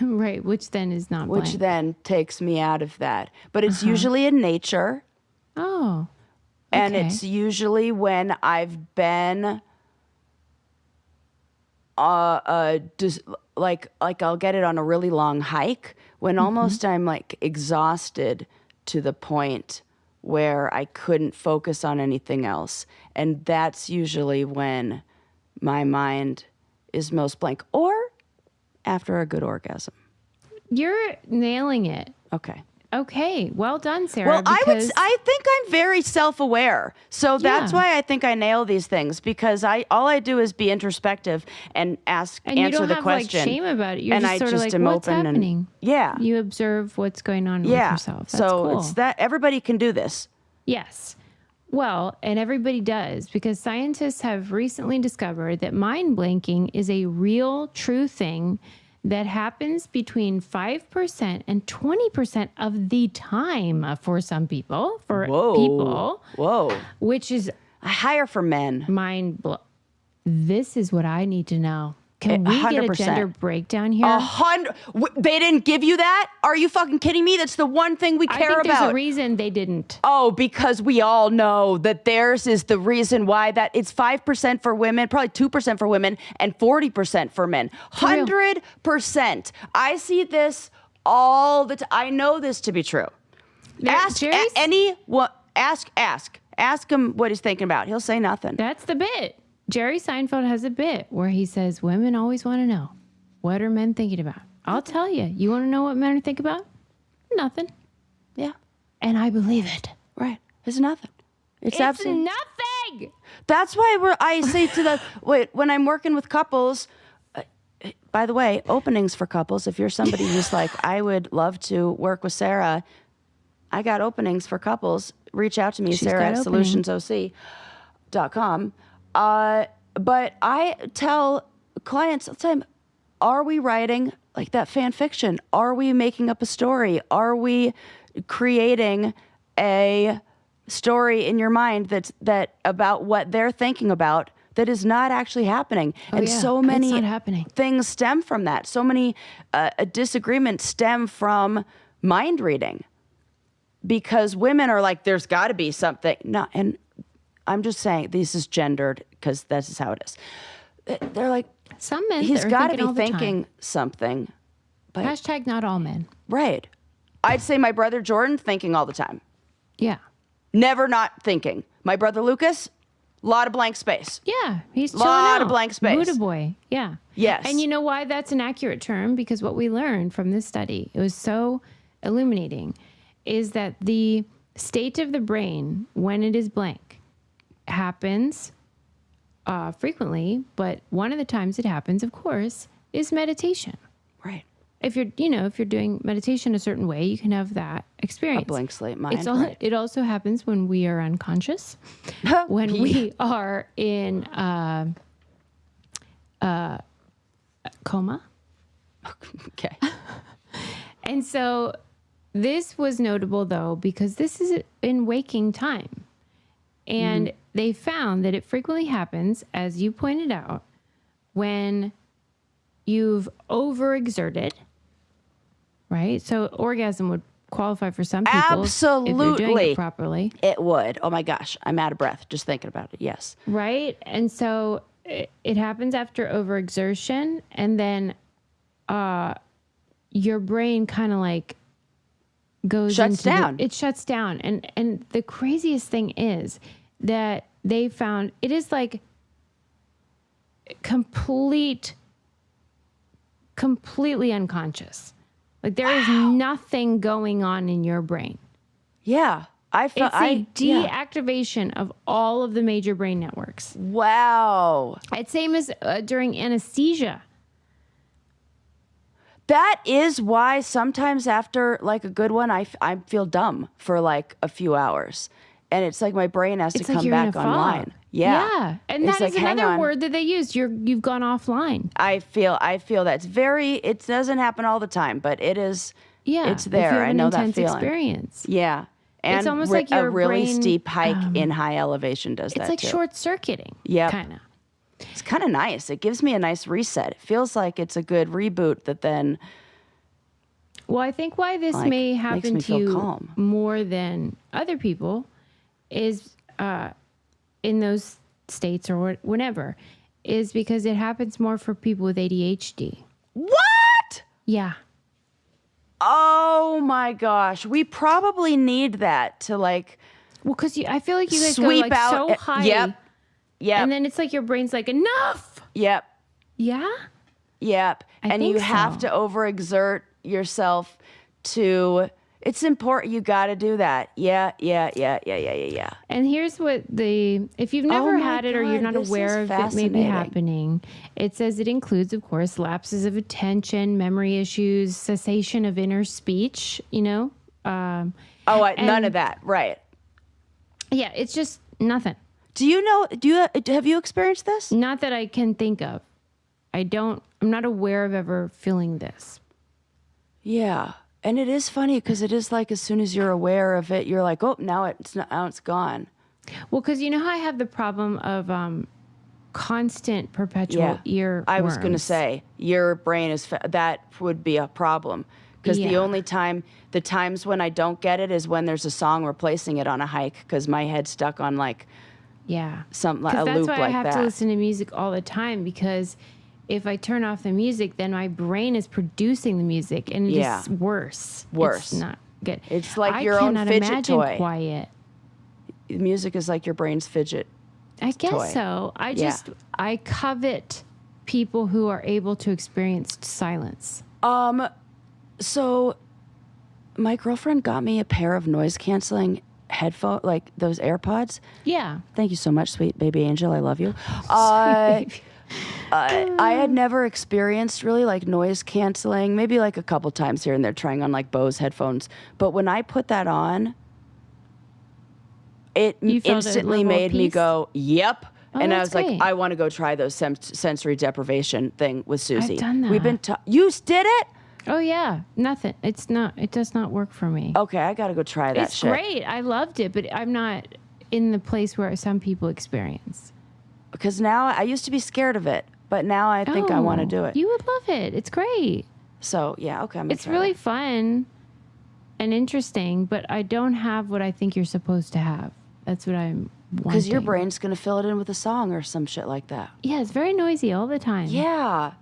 Speaker 1: Right, which then is not blank.
Speaker 2: Which then takes me out of that. But it's usually in nature.
Speaker 1: Oh.
Speaker 2: And
Speaker 1: okay.
Speaker 2: it's usually when I've been just like I'll get it on a really long hike when almost I'm like exhausted to the point where I couldn't focus on anything else. And that's usually when my mind is most blank, or after a good orgasm.
Speaker 1: You're nailing it.
Speaker 2: Okay.
Speaker 1: Okay. Well done, Sarah.
Speaker 2: Well, I think I'm very self-aware. So that's
Speaker 1: Yeah.
Speaker 2: why I think I nail these things, because all I do is be introspective and answer
Speaker 1: and you don't
Speaker 2: the
Speaker 1: have
Speaker 2: question.
Speaker 1: like shame about it. You're
Speaker 2: and
Speaker 1: just
Speaker 2: I
Speaker 1: sort of like,
Speaker 2: am
Speaker 1: what's
Speaker 2: open
Speaker 1: happening?
Speaker 2: Yeah.
Speaker 1: You observe what's going on with yourself. That's
Speaker 2: so
Speaker 1: cool.
Speaker 2: it's that everybody can do this.
Speaker 1: Yes. Well, and everybody does, because scientists have recently discovered that mind blanking is a real, true thing that happens between 5% and 20% of the time for some people,
Speaker 2: Whoa.
Speaker 1: which is
Speaker 2: Higher for men.
Speaker 1: mind blow. This is what I need to know. Can we get a
Speaker 2: 100%.
Speaker 1: gender breakdown here?
Speaker 2: 100. They didn't give you that? Are you fucking kidding me? That's the one thing we
Speaker 1: I
Speaker 2: care
Speaker 1: think
Speaker 2: about.
Speaker 1: there's a reason they didn't.
Speaker 2: Oh, because we all know that theirs is the reason why that it's 5% for women, probably 2% for women, and 40% for men. 100%. I see this all the time. I know this to be true. Ask him what he's thinking about. He'll say nothing.
Speaker 1: That's the bit. Jerry Seinfeld has a bit where he says, women always want to know, what are men thinking about? I'll tell you. You want to know what men are thinking about? Nothing.
Speaker 2: Yeah.
Speaker 1: And I believe it.
Speaker 2: Right. It's nothing. It's
Speaker 1: It's nothing.
Speaker 2: That's why I say to when I'm working with couples, by the way, openings for couples, if you're somebody who's like, I would love to work with Sarah, I got openings for couples. Reach out to me, Sarah at solutionsoc.com. But I tell clients all the time, are we writing like that fan fiction? Are we making up a story? Are we creating a story in your mind that about what they're thinking about that is not actually happening? And so many
Speaker 1: it's not happening.
Speaker 2: things stem from that. So many disagreements stem from mind reading, because women are like, there's got to be something. No, and I'm just saying this is gendered because this is how it is. They're like,
Speaker 1: Some men
Speaker 2: he's
Speaker 1: are
Speaker 2: got to
Speaker 1: thinking all
Speaker 2: be
Speaker 1: the
Speaker 2: thinking
Speaker 1: time.
Speaker 2: something. But
Speaker 1: Hashtag not all men.
Speaker 2: right. I'd say my brother Jordan thinking all the time.
Speaker 1: Yeah.
Speaker 2: Never not thinking. My brother Lucas, a lot of blank space.
Speaker 1: Yeah. He's chilling
Speaker 2: Lot of
Speaker 1: out.
Speaker 2: blank space.
Speaker 1: Buddha boy. Yeah.
Speaker 2: Yes.
Speaker 1: And you know why that's an accurate term? Because what we learned from this study, it was so illuminating, is that the state of the brain when it is blank happens frequently, but one of the times it happens, of course, is meditation.
Speaker 2: Right.
Speaker 1: If you're doing meditation a certain way, you can have that experience.
Speaker 2: A blank slate mind.
Speaker 1: Right. It also happens when we are unconscious, when we are in coma.
Speaker 2: Okay.
Speaker 1: And so this was notable, though, because this is in waking time. And they found that it frequently happens, as you pointed out, when you've overexerted, right? So orgasm would qualify for some people if you're doing
Speaker 2: Absolutely.
Speaker 1: it properly.
Speaker 2: It would. Oh my gosh. I'm out of breath just thinking about it. Yes.
Speaker 1: Right? And so it happens after overexertion, and then your brain kind of like goes
Speaker 2: Shuts down.
Speaker 1: It shuts down. And the craziest thing is that they found it is like completely unconscious. Like there is nothing going on in your brain.
Speaker 2: Yeah.
Speaker 1: It's a deactivation of all of the major brain networks.
Speaker 2: Wow.
Speaker 1: It's same as during anesthesia.
Speaker 2: That is why sometimes after like a good one, I feel dumb for like a few hours. And it's like my brain has to
Speaker 1: It's like
Speaker 2: come
Speaker 1: you're in
Speaker 2: back
Speaker 1: a fog.
Speaker 2: online. Yeah.
Speaker 1: Yeah. And
Speaker 2: It's
Speaker 1: that is
Speaker 2: like, hang
Speaker 1: another
Speaker 2: on.
Speaker 1: word that they use. You've gone offline.
Speaker 2: I feel that's it doesn't happen all the time, but it is,
Speaker 1: Yeah.
Speaker 2: it's there.
Speaker 1: If you have
Speaker 2: I
Speaker 1: an
Speaker 2: know that
Speaker 1: intense
Speaker 2: feeling.
Speaker 1: experience.
Speaker 2: Yeah. And
Speaker 1: It's almost like
Speaker 2: a
Speaker 1: your
Speaker 2: really
Speaker 1: brain,
Speaker 2: steep hike in high elevation does
Speaker 1: It's
Speaker 2: that
Speaker 1: like
Speaker 2: too.
Speaker 1: short circuiting.
Speaker 2: Yep.
Speaker 1: Kind of.
Speaker 2: It's kind of nice. It gives me a nice reset. It feels like it's a good reboot that then...
Speaker 1: Well, I think why this
Speaker 2: Like,
Speaker 1: may
Speaker 2: makes
Speaker 1: happen
Speaker 2: me
Speaker 1: to
Speaker 2: feel
Speaker 1: you
Speaker 2: calm.
Speaker 1: more than other people is in those states or whenever is because it happens more for people with ADHD.
Speaker 2: What?
Speaker 1: Yeah.
Speaker 2: Oh my gosh. We probably need that to like
Speaker 1: Well, because I feel like you guys go
Speaker 2: sweep
Speaker 1: like
Speaker 2: out.
Speaker 1: so high.
Speaker 2: Yep.
Speaker 1: And then it's like your brain's like, enough.
Speaker 2: Yep.
Speaker 1: Yeah.
Speaker 2: Yep.
Speaker 1: I
Speaker 2: And
Speaker 1: think
Speaker 2: you have
Speaker 1: so.
Speaker 2: to overexert yourself to... It's important. You got to do that. Yeah.
Speaker 1: And here's what if you've never
Speaker 2: my
Speaker 1: had it or you're
Speaker 2: God,
Speaker 1: not
Speaker 2: this
Speaker 1: aware
Speaker 2: is
Speaker 1: of it maybe
Speaker 2: fascinating.
Speaker 1: happening, it says it includes, of course, lapses of attention, memory issues, cessation of inner speech,
Speaker 2: None
Speaker 1: and-
Speaker 2: of that. Right.
Speaker 1: Yeah, it's just nothing.
Speaker 2: Have you experienced this?
Speaker 1: Not that I can think of. I'm not aware of ever feeling this.
Speaker 2: Yeah. And it is funny because it is like as soon as you're aware of it, you're like, oh, now it's gone.
Speaker 1: Well, because you know how I have the problem of constant perpetual ear
Speaker 2: I was going to
Speaker 1: worms?
Speaker 2: say your brain is that would be a problem because
Speaker 1: Yeah.
Speaker 2: the times when I don't get it is when there's a song replacing it on a hike because my head's stuck on like
Speaker 1: Yeah.
Speaker 2: some a
Speaker 1: Because that's
Speaker 2: loop
Speaker 1: why I
Speaker 2: like
Speaker 1: have
Speaker 2: that.
Speaker 1: to listen to music all the time because if I turn off the music, then my brain is producing the music and
Speaker 2: Yeah.
Speaker 1: it's worse.
Speaker 2: Worse.
Speaker 1: It's not good.
Speaker 2: It's like
Speaker 1: I
Speaker 2: your own
Speaker 1: cannot
Speaker 2: fidget
Speaker 1: imagine
Speaker 2: toy.
Speaker 1: quiet.
Speaker 2: Music is like your brain's fidget.
Speaker 1: I guess
Speaker 2: toy.
Speaker 1: so. I covet people who are able to experience silence.
Speaker 2: So my girlfriend got me a pair of noise canceling headphone, like those AirPods.
Speaker 1: Yeah.
Speaker 2: Thank you so much, sweet baby angel. I love you. I had never experienced really like noise canceling, maybe like a couple times here and there trying on like Bose headphones. But when I put that on, it
Speaker 1: You felt a
Speaker 2: instantly
Speaker 1: level of
Speaker 2: made me
Speaker 1: peace?
Speaker 2: go, yep.
Speaker 1: Oh,
Speaker 2: And I
Speaker 1: that's
Speaker 2: was like,
Speaker 1: great.
Speaker 2: I want to go try those sensory deprivation thing with Susie.
Speaker 1: done that.
Speaker 2: We've been, you did it?
Speaker 1: Oh yeah. Nothing. It does not work for me.
Speaker 2: Okay, I got to go try that
Speaker 1: It's
Speaker 2: shit.
Speaker 1: great. I loved it, but I'm not in the place where some people experience.
Speaker 2: Because now I used to be scared of it, but now I think I want to do it.
Speaker 1: You would love it. It's great.
Speaker 2: So yeah, okay. I'm gonna
Speaker 1: It's
Speaker 2: try
Speaker 1: really
Speaker 2: that.
Speaker 1: fun and interesting, but I don't have what I think you're supposed to have. That's what I'm wanting.
Speaker 2: Because your brain's going to fill it in with a song or some shit like that.
Speaker 1: Yeah, it's very noisy all the time.
Speaker 2: Yeah.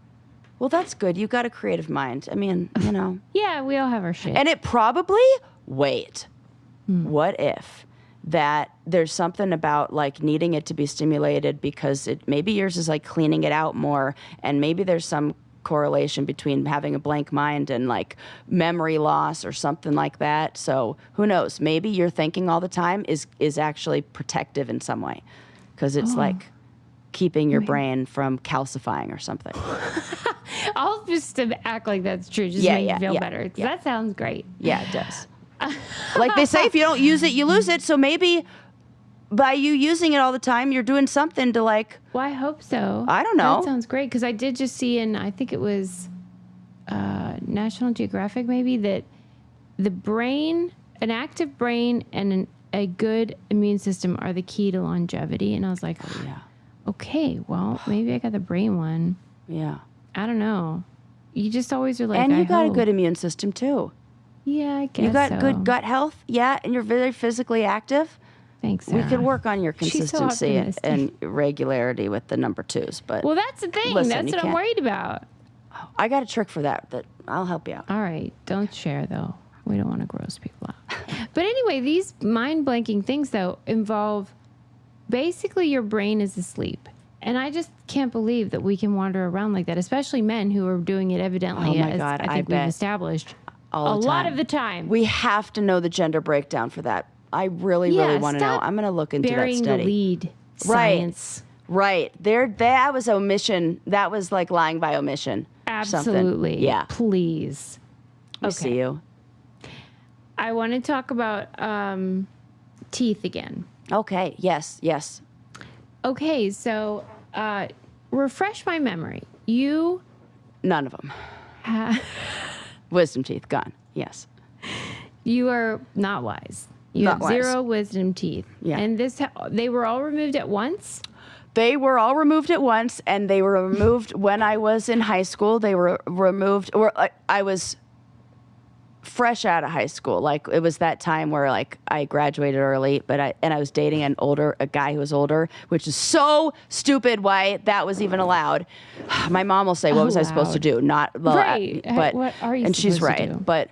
Speaker 2: Well, that's good. You got a creative mind. I mean, you know.
Speaker 1: Yeah, we all have our shit.
Speaker 2: And it probably, what if that there's something about like needing it to be stimulated because maybe yours is like cleaning it out more and maybe there's some correlation between having a blank mind and like memory loss or something like that. So who knows? Maybe your thinking all the time is actually protective in some way because it's like keeping your brain from calcifying or something.
Speaker 1: I'll just act like that's true. Just
Speaker 2: Yeah,
Speaker 1: make
Speaker 2: yeah,
Speaker 1: me feel
Speaker 2: yeah,
Speaker 1: better.
Speaker 2: yeah.
Speaker 1: That sounds great.
Speaker 2: Yeah, it does. Like they say, if you don't use it, you lose it. So maybe by you using it all the time, you're doing something to like...
Speaker 1: Well, I hope so.
Speaker 2: I don't know.
Speaker 1: That sounds great because I did just see I think it was National Geographic maybe, that the brain, an active brain and a good immune system are the key to longevity. And I was like,
Speaker 2: Yeah.
Speaker 1: okay, well, maybe I got the brain one.
Speaker 2: Yeah.
Speaker 1: I don't know. You just always are like,
Speaker 2: And you
Speaker 1: I
Speaker 2: got
Speaker 1: hope.
Speaker 2: a good immune system too.
Speaker 1: Yeah, I guess
Speaker 2: You got
Speaker 1: so.
Speaker 2: good gut health. Yeah. And you're very physically active.
Speaker 1: Thanks,
Speaker 2: We
Speaker 1: Sarah.
Speaker 2: could work on your
Speaker 1: She's so
Speaker 2: consistency
Speaker 1: optimistic.
Speaker 2: and regularity with the number twos. But
Speaker 1: Well, that's the thing.
Speaker 2: Listen,
Speaker 1: That's
Speaker 2: you
Speaker 1: what I'm
Speaker 2: can't-
Speaker 1: worried about.
Speaker 2: I got a trick for that I'll help you out.
Speaker 1: All right. Don't share, though. We don't want to gross people out. But anyway, these mind-blanking things, though, involve basically your brain is asleep. And I just can't believe that we can wander around like that, especially men who are doing it evidently,
Speaker 2: Oh, my
Speaker 1: as
Speaker 2: God,
Speaker 1: I
Speaker 2: I
Speaker 1: think we've
Speaker 2: bet.
Speaker 1: established,
Speaker 2: All
Speaker 1: a
Speaker 2: the
Speaker 1: lot
Speaker 2: time.
Speaker 1: of the time.
Speaker 2: We have to know the gender breakdown for that. I really want to know.
Speaker 1: stop
Speaker 2: I'm going to look into that
Speaker 1: burying
Speaker 2: study.
Speaker 1: the lead.
Speaker 2: Right.
Speaker 1: Science.
Speaker 2: Right. That was omission. That was like lying by omission.
Speaker 1: Absolutely.
Speaker 2: Something. Yeah.
Speaker 1: Please.
Speaker 2: I see you.
Speaker 1: I want to talk about teeth again.
Speaker 2: Okay. Yes. Yes.
Speaker 1: Okay, so refresh my memory. You
Speaker 2: None of them. Wisdom teeth gone. Yes.
Speaker 1: You are not wise. You
Speaker 2: Not
Speaker 1: have
Speaker 2: wise.
Speaker 1: 0 wisdom teeth.
Speaker 2: Yeah.
Speaker 1: And they were all removed at once?
Speaker 2: They were all removed at once, and they were removed when I was in high school. They were removed, or I was fresh out of high school. Like, it was that time where, like, I graduated early, but I was dating a guy who was older, which is so stupid why that was even allowed. My mom will say, what was I supposed to do? Not, well,
Speaker 1: Right.
Speaker 2: but,
Speaker 1: What are you
Speaker 2: and she's
Speaker 1: supposed to
Speaker 2: right.
Speaker 1: do?
Speaker 2: But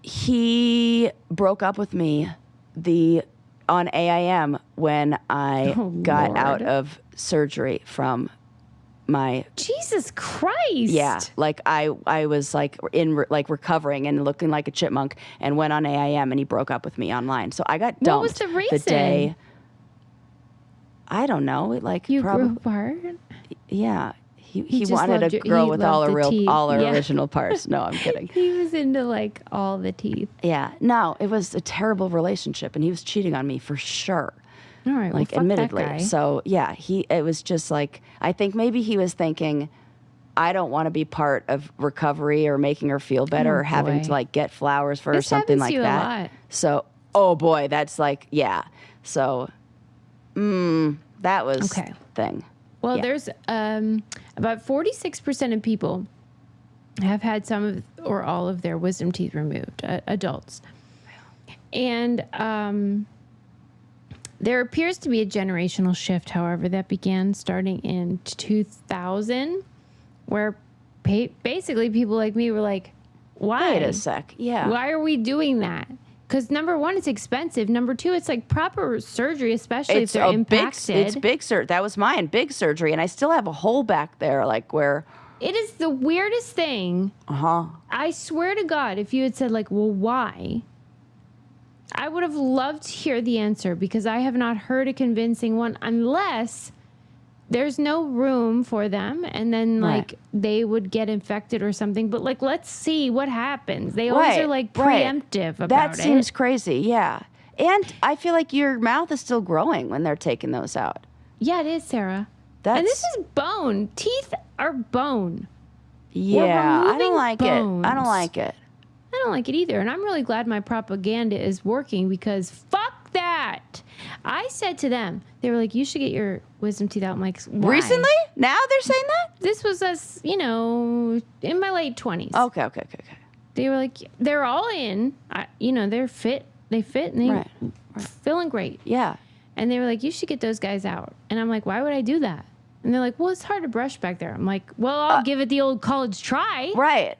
Speaker 2: he broke up with me on AIM when I got out of surgery from my
Speaker 1: Jesus Christ.
Speaker 2: yeah, like I was like recovering and looking like a chipmunk, and went on AIM, and he broke up with me online. So I got dumped.
Speaker 1: What was the reason?
Speaker 2: Day, I don't know. Like,
Speaker 1: You grew apart?
Speaker 2: Yeah. He
Speaker 1: just
Speaker 2: wanted
Speaker 1: loved
Speaker 2: a
Speaker 1: you-
Speaker 2: girl
Speaker 1: he
Speaker 2: with all
Speaker 1: loved
Speaker 2: her
Speaker 1: the teeth.
Speaker 2: all her
Speaker 1: Yeah.
Speaker 2: original parts. No, I'm kidding.
Speaker 1: He was into like all the teeth.
Speaker 2: Yeah. No, it was a terrible relationship, and he was cheating on me for sure.
Speaker 1: All right,
Speaker 2: Like,
Speaker 1: well, fuck
Speaker 2: admittedly.
Speaker 1: that guy.
Speaker 2: So yeah, it was just like, I think maybe he was thinking, I don't want to be part of recovery or making her feel better
Speaker 1: Oh,
Speaker 2: or having
Speaker 1: boy.
Speaker 2: to like get flowers for her or
Speaker 1: This
Speaker 2: something
Speaker 1: happens
Speaker 2: like
Speaker 1: to you a
Speaker 2: that.
Speaker 1: lot.
Speaker 2: So, oh boy, that's like, yeah. So, that was
Speaker 1: Okay.
Speaker 2: thing.
Speaker 1: Well,
Speaker 2: Yeah.
Speaker 1: there's about 46% of people have had some of or all of their wisdom teeth removed, adults. And there appears to be a generational shift, however, that began starting in 2000, where basically people like me were like, why?
Speaker 2: Wait a sec. Yeah.
Speaker 1: Why are we doing that? Because number one, it's expensive. Number two, it's like proper surgery, especially if they're impacted.
Speaker 2: It's big surgery. That was mine, big surgery, and I still have a hole back there, like where.
Speaker 1: It is the weirdest thing. I swear to God, if you had said like, well, why? I would have loved to hear the answer, because I have not heard a convincing one, unless there's no room for them, and then like they would get infected or something. But like, let's see what happens. They always are like preemptive about
Speaker 2: that
Speaker 1: it.
Speaker 2: seems crazy. Yeah, and I feel like your mouth is still growing when they're taking those out.
Speaker 1: Yeah, it is, Sarah.
Speaker 2: That's
Speaker 1: And this is bone. Teeth are bone.
Speaker 2: yeah. I don't
Speaker 1: removing
Speaker 2: like
Speaker 1: bones.
Speaker 2: it. I don't like it.
Speaker 1: I don't like it either. And I'm really glad my propaganda is working, because fuck that. I said to them, they were like, you should get your wisdom teeth out. I'm like, why?
Speaker 2: Recently? Now they're saying that?
Speaker 1: This was us, in my late 20s.
Speaker 2: Okay.
Speaker 1: They were like, they're all in. They're fit. They fit and they're feeling great.
Speaker 2: Yeah.
Speaker 1: And they were like, you should get those guys out. And I'm like, why would I do that? And they're like, well, it's hard to brush back there. I'm like, well, I'll give it the old college try.
Speaker 2: Right.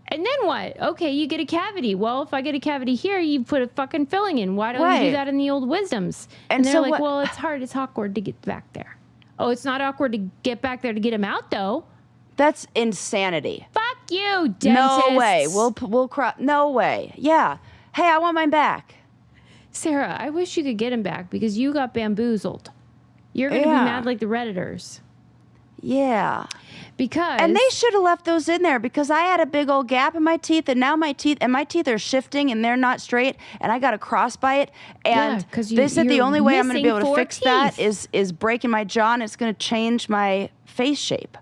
Speaker 1: And then what? Okay, you get a cavity. Well, if I get a cavity here, you put a fucking filling in. Why don't you do that in the old wisdoms? And they're
Speaker 2: so
Speaker 1: like,
Speaker 2: what-
Speaker 1: well, it's hard. It's awkward to get back there. Oh, it's not awkward to get back there to get him out, though.
Speaker 2: That's insanity.
Speaker 1: Fuck you, dentist.
Speaker 2: No way. We'll cry. No way. Yeah. Hey, I want mine back.
Speaker 1: Sarah, I wish you could get him back, because you got bamboozled. You're going to be mad like the Redditors.
Speaker 2: Yeah.
Speaker 1: Because...
Speaker 2: And they should have left those in there, because I had a big old gap in my teeth, and now my teeth are shifting and they're not straight, and I got a crossbite. And
Speaker 1: Yeah, 'cause
Speaker 2: they said the
Speaker 1: you're
Speaker 2: only way I'm going to be
Speaker 1: missing
Speaker 2: able to
Speaker 1: 4
Speaker 2: fix that
Speaker 1: teeth.
Speaker 2: is breaking my jaw, and it's going to change my face shape.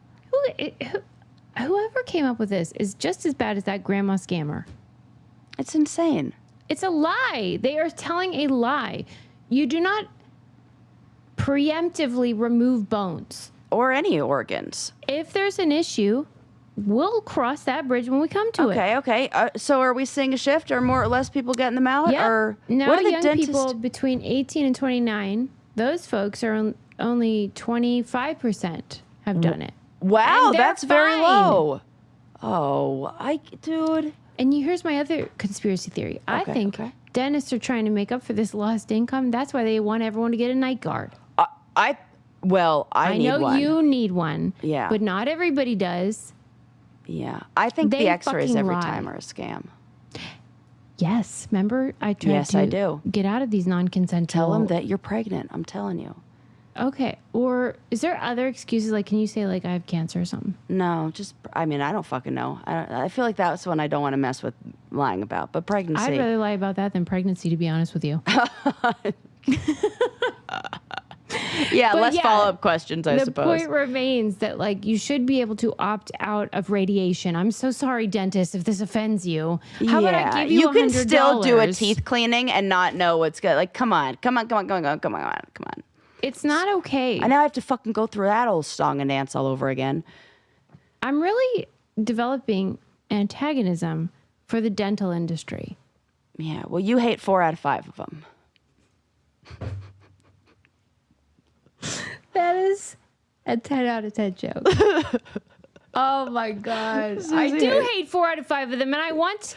Speaker 1: Whoever came up with this is just as bad as that grandma scammer.
Speaker 2: It's insane.
Speaker 1: It's a lie. They are telling a lie. You do not preemptively remove bones.
Speaker 2: Or any organs.
Speaker 1: If there's an issue, we'll cross that bridge when we come to it.
Speaker 2: Okay. So are we seeing a shift? Are more or less people getting them out?
Speaker 1: Yeah.
Speaker 2: Or
Speaker 1: Now
Speaker 2: what are the
Speaker 1: young
Speaker 2: dentists?
Speaker 1: people between 18 and 29, those folks are only 25% have done it.
Speaker 2: Wow,
Speaker 1: And they're
Speaker 2: that's very
Speaker 1: fine.
Speaker 2: low. Oh, dude.
Speaker 1: And here's my other conspiracy theory. I think dentists are trying to make up for this lost income. That's why they want everyone to get a night guard.
Speaker 2: I need
Speaker 1: know
Speaker 2: one.
Speaker 1: you need one.
Speaker 2: Yeah.
Speaker 1: But not everybody does.
Speaker 2: Yeah. I think
Speaker 1: They
Speaker 2: the x-rays
Speaker 1: fucking
Speaker 2: every
Speaker 1: lie.
Speaker 2: time are a scam.
Speaker 1: Yes. Remember, I tried
Speaker 2: Yes,
Speaker 1: to
Speaker 2: I do.
Speaker 1: get out of these non-consensual.
Speaker 2: Tell them that you're pregnant. I'm telling you.
Speaker 1: Okay. Or is there other excuses? Like, can you say like I have cancer or something?
Speaker 2: No, just, I mean, I don't fucking know. I feel like that's one I don't want to mess with lying about. But pregnancy.
Speaker 1: I'd rather lie about that than pregnancy, to be honest with you.
Speaker 2: Yeah,
Speaker 1: But
Speaker 2: less
Speaker 1: yeah,
Speaker 2: follow-up questions, I
Speaker 1: the
Speaker 2: suppose.
Speaker 1: point remains that like you should be able to opt out of radiation. I'm so sorry, dentist, if this offends you. How about I give you
Speaker 2: can
Speaker 1: $100?
Speaker 2: still do a teeth cleaning and not know what's good. Like, come on.
Speaker 1: It's not okay.
Speaker 2: I now have to fucking go through that old song and dance all over again.
Speaker 1: I'm really developing antagonism for the dental industry.
Speaker 2: Yeah, well, you hate 4 out of 5 of them.
Speaker 1: That is a 10 out of 10 joke. Oh my God. I do hate 4 out of 5 of them, and I want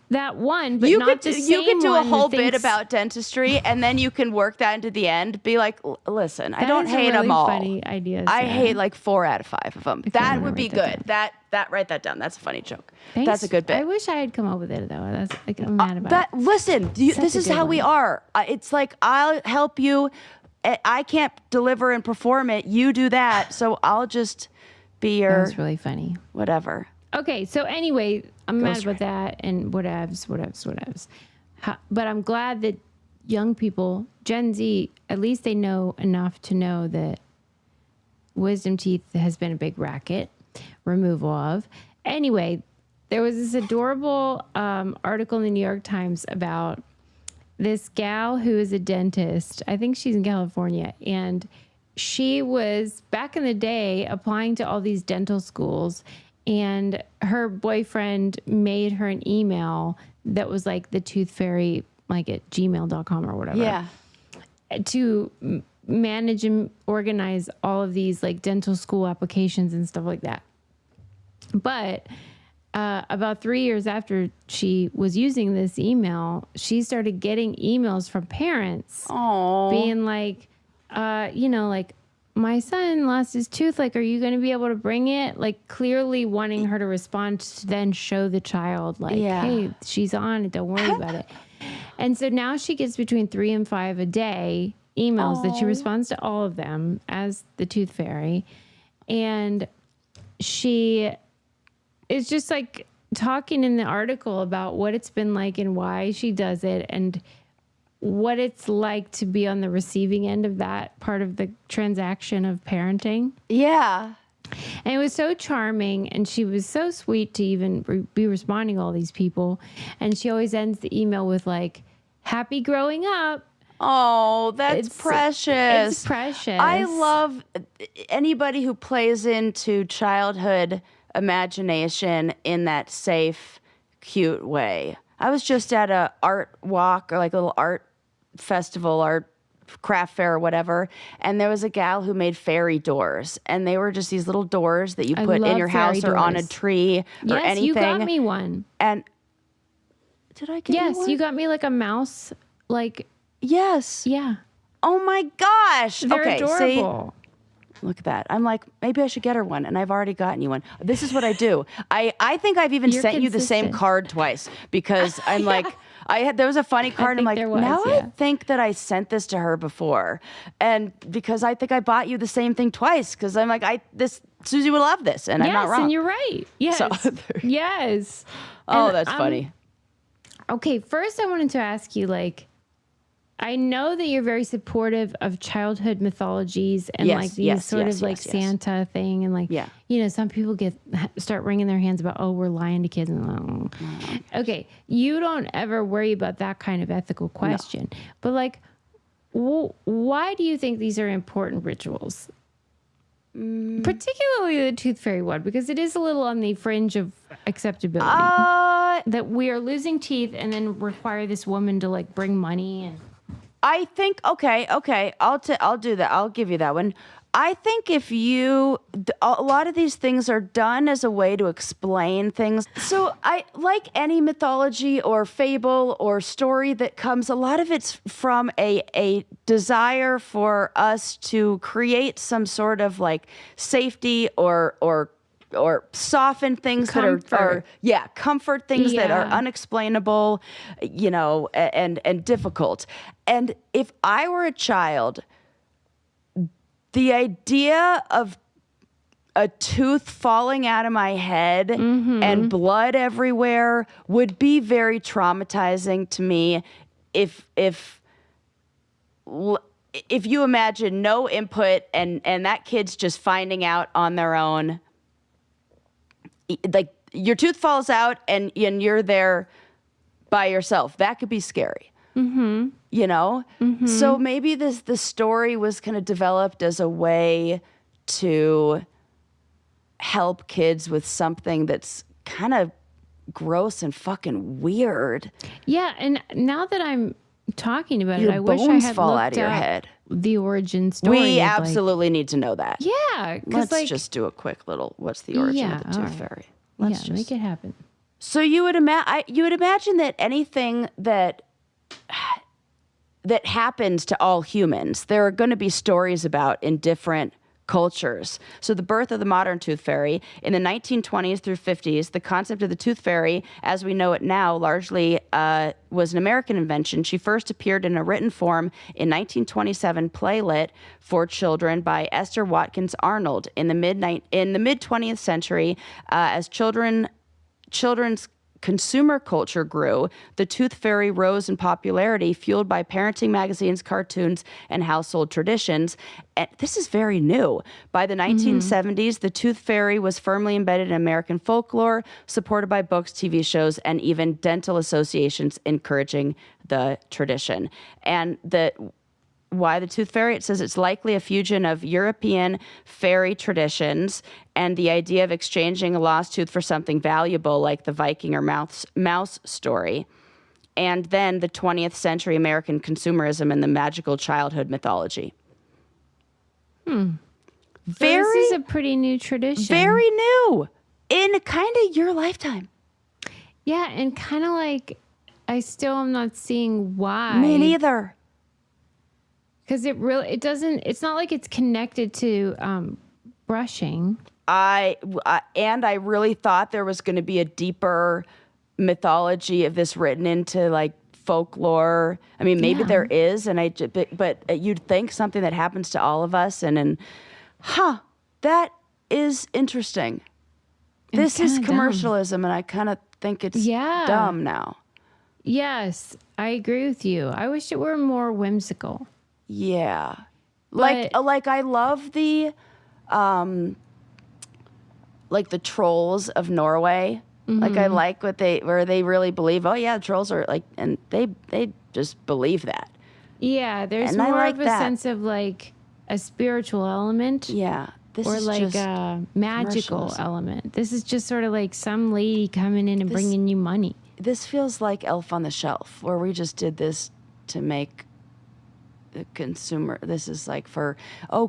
Speaker 1: that one, but not the same
Speaker 2: You could do a
Speaker 1: one
Speaker 2: whole
Speaker 1: that
Speaker 2: bit
Speaker 1: thinks-
Speaker 2: about dentistry, and then you can work that into the end. Be like, listen, I
Speaker 1: That
Speaker 2: don't
Speaker 1: is a
Speaker 2: hate
Speaker 1: really
Speaker 2: them all.
Speaker 1: funny idea,
Speaker 2: I
Speaker 1: Sarah.
Speaker 2: hate like 4 out of 5 of them.
Speaker 1: I'm
Speaker 2: That
Speaker 1: gonna
Speaker 2: would be
Speaker 1: write that
Speaker 2: good. That write that down. That's a funny joke.
Speaker 1: Thanks.
Speaker 2: That's a good bit.
Speaker 1: I wish I had come up with it though. That's like I'm mad about
Speaker 2: But
Speaker 1: it.
Speaker 2: listen,
Speaker 1: Such
Speaker 2: this
Speaker 1: a
Speaker 2: is
Speaker 1: good
Speaker 2: how we
Speaker 1: one.
Speaker 2: are. It's like, I'll help you. I can't deliver and perform it. You do that. So I'll just be
Speaker 1: That
Speaker 2: your
Speaker 1: was really funny.
Speaker 2: whatever.
Speaker 1: Okay, so anyway, I'm mad about
Speaker 2: Ghostwriter.
Speaker 1: that and whatevs. But I'm glad that young people, Gen Z, at least they know enough to know that wisdom teeth has been a big racket, removal of. Anyway, there was this adorable article in the New York Times about this gal who is a dentist. I think she's in California, and she was back in the day applying to all these dental schools, and her boyfriend made her an email that was like the tooth fairy, like at gmail.com or whatever.
Speaker 2: Yeah.
Speaker 1: To manage and organize all of these like dental school applications and stuff like that. But about 3 years after she was using this email, she started getting emails from parents being like, like, my son lost his tooth. Like, are you going to be able to bring it? Like, clearly wanting her to respond to then show the child, like, hey, she's on it. Don't worry about it. And so now she gets between 3 and 5 a day emails that she responds to all of them as the tooth fairy. And she is just like talking in the article about what it's been like and why she does it and what it's like to be on the receiving end of that part of the transaction of parenting.
Speaker 2: Yeah.
Speaker 1: And it was so charming, and she was so sweet to even be responding to all these people. And she always ends the email with like, happy growing up.
Speaker 2: Oh, that's precious.
Speaker 1: It's precious.
Speaker 2: I love anybody who plays into childhood imagination in that safe, cute way. I was just at a art walk or like a little art festival, art craft fair or whatever, and there was a gal who made fairy doors, and they were just these little doors that you put in your house or on a tree or anything.
Speaker 1: You got me one.
Speaker 2: And did I get you one?
Speaker 1: Yes, you got me like a mouse. Like,
Speaker 2: yes.
Speaker 1: yeah.
Speaker 2: Oh my gosh.
Speaker 1: They're
Speaker 2: okay,
Speaker 1: adorable.
Speaker 2: see? Look at that. I'm like, maybe I should get her one, and I've already gotten you one. This is what I do. I think I've even
Speaker 1: You're
Speaker 2: sent you the same
Speaker 1: consistent.
Speaker 2: card twice because I'm like, there was a funny card. I'm
Speaker 1: think
Speaker 2: like,
Speaker 1: there was,
Speaker 2: now
Speaker 1: yeah.
Speaker 2: I think that I sent this to her before, and because I think I bought you the same thing twice because I'm like, Susie would love this, and I'm not wrong.
Speaker 1: And you're right. Yes.
Speaker 2: So-
Speaker 1: Yes.
Speaker 2: Oh,
Speaker 1: And,
Speaker 2: that's funny.
Speaker 1: Okay, first I wanted to ask you, like, I know that you're very supportive of childhood mythologies and
Speaker 2: Yes,
Speaker 1: like these
Speaker 2: yes,
Speaker 1: sort
Speaker 2: yes,
Speaker 1: of like
Speaker 2: yes, yes.
Speaker 1: Santa thing, and like,
Speaker 2: Yeah.
Speaker 1: some people start wringing their hands about, oh, we're lying to kids. And okay, you don't ever worry about that kind of ethical question, but like, why do you think these are important rituals? Particularly the tooth fairy one, because it is a little on the fringe of acceptability. That we are losing teeth and then require this woman to like bring money and.
Speaker 2: I think okay. I'll do that. I'll give you that one. I think a lot of these things are done as a way to explain things. So I like any mythology or fable or story that comes. A lot of it's from a desire for us to create some sort of like safety or soften things
Speaker 1: Comfort.
Speaker 2: that are comfort things that are
Speaker 1: Yeah.
Speaker 2: unexplainable, and difficult. And if I were a child, the idea of a tooth falling out of my head and blood everywhere would be very traumatizing to me if you imagine no input and that kid's just finding out on their own, like your tooth falls out and you're there by yourself. That could be scary. You know? So maybe the story was kind of developed as a way to help kids with something that's kind of gross and fucking weird.
Speaker 1: Yeah, and now that I'm talking about
Speaker 2: Your
Speaker 1: it, I wish I
Speaker 2: bones
Speaker 1: had
Speaker 2: fall
Speaker 1: looked
Speaker 2: out of your
Speaker 1: up
Speaker 2: head.
Speaker 1: the origin story.
Speaker 2: We
Speaker 1: of,
Speaker 2: absolutely need to know that.
Speaker 1: Yeah, because
Speaker 2: Let's just do a quick little, what's the origin of the
Speaker 1: all
Speaker 2: tooth
Speaker 1: right.
Speaker 2: fairy? Let's
Speaker 1: make it happen.
Speaker 2: So you would imagine that anything that happens to all humans, there are going to be stories about in different cultures. So the birth of the modern tooth fairy in the 1920s through 50s, the concept of the tooth fairy, as we know it now, largely was an American invention. She first appeared in a written form in 1927 playlet for children by Esther Watkins Arnold. In the mid 20th century, as children's consumer culture grew, the tooth fairy rose in popularity, fueled by parenting magazines, cartoons, and household traditions. And this is very new. By the 1970s, the tooth fairy was firmly embedded in American folklore, supported by books, TV shows, and even dental associations encouraging the tradition. And why the tooth fairy? It says it's likely a fusion of European fairy traditions and the idea of exchanging a lost tooth for something valuable, like the Viking or mouse story, and then the 20th century American consumerism and the magical childhood mythology.
Speaker 1: So this is a pretty new tradition.
Speaker 2: Very new in kind of your lifetime.
Speaker 1: Yeah, and kind of like I still am not seeing why.
Speaker 2: Me neither.
Speaker 1: Because it's not like it's connected to brushing.
Speaker 2: I really thought there was going to be a deeper mythology of this written into like folklore. I mean, maybe there is, but you'd think something that happens to all of us, and that is interesting. This is commercialism, and I kind of think it's dumb now.
Speaker 1: Yes, I agree with you. I wish it were more whimsical.
Speaker 2: Yeah. Like I love the trolls of Norway. Like I like where they really believe, oh yeah, the trolls are like, and they just believe that.
Speaker 1: Yeah, there's
Speaker 2: And
Speaker 1: more of a sense of like a spiritual element.
Speaker 2: Yeah. This
Speaker 1: or
Speaker 2: is
Speaker 1: like
Speaker 2: just
Speaker 1: a magical element. This is just sort of like some lady coming in and bringing you money.
Speaker 2: This feels like Elf on the Shelf, where we just did this to make the consumer. This is like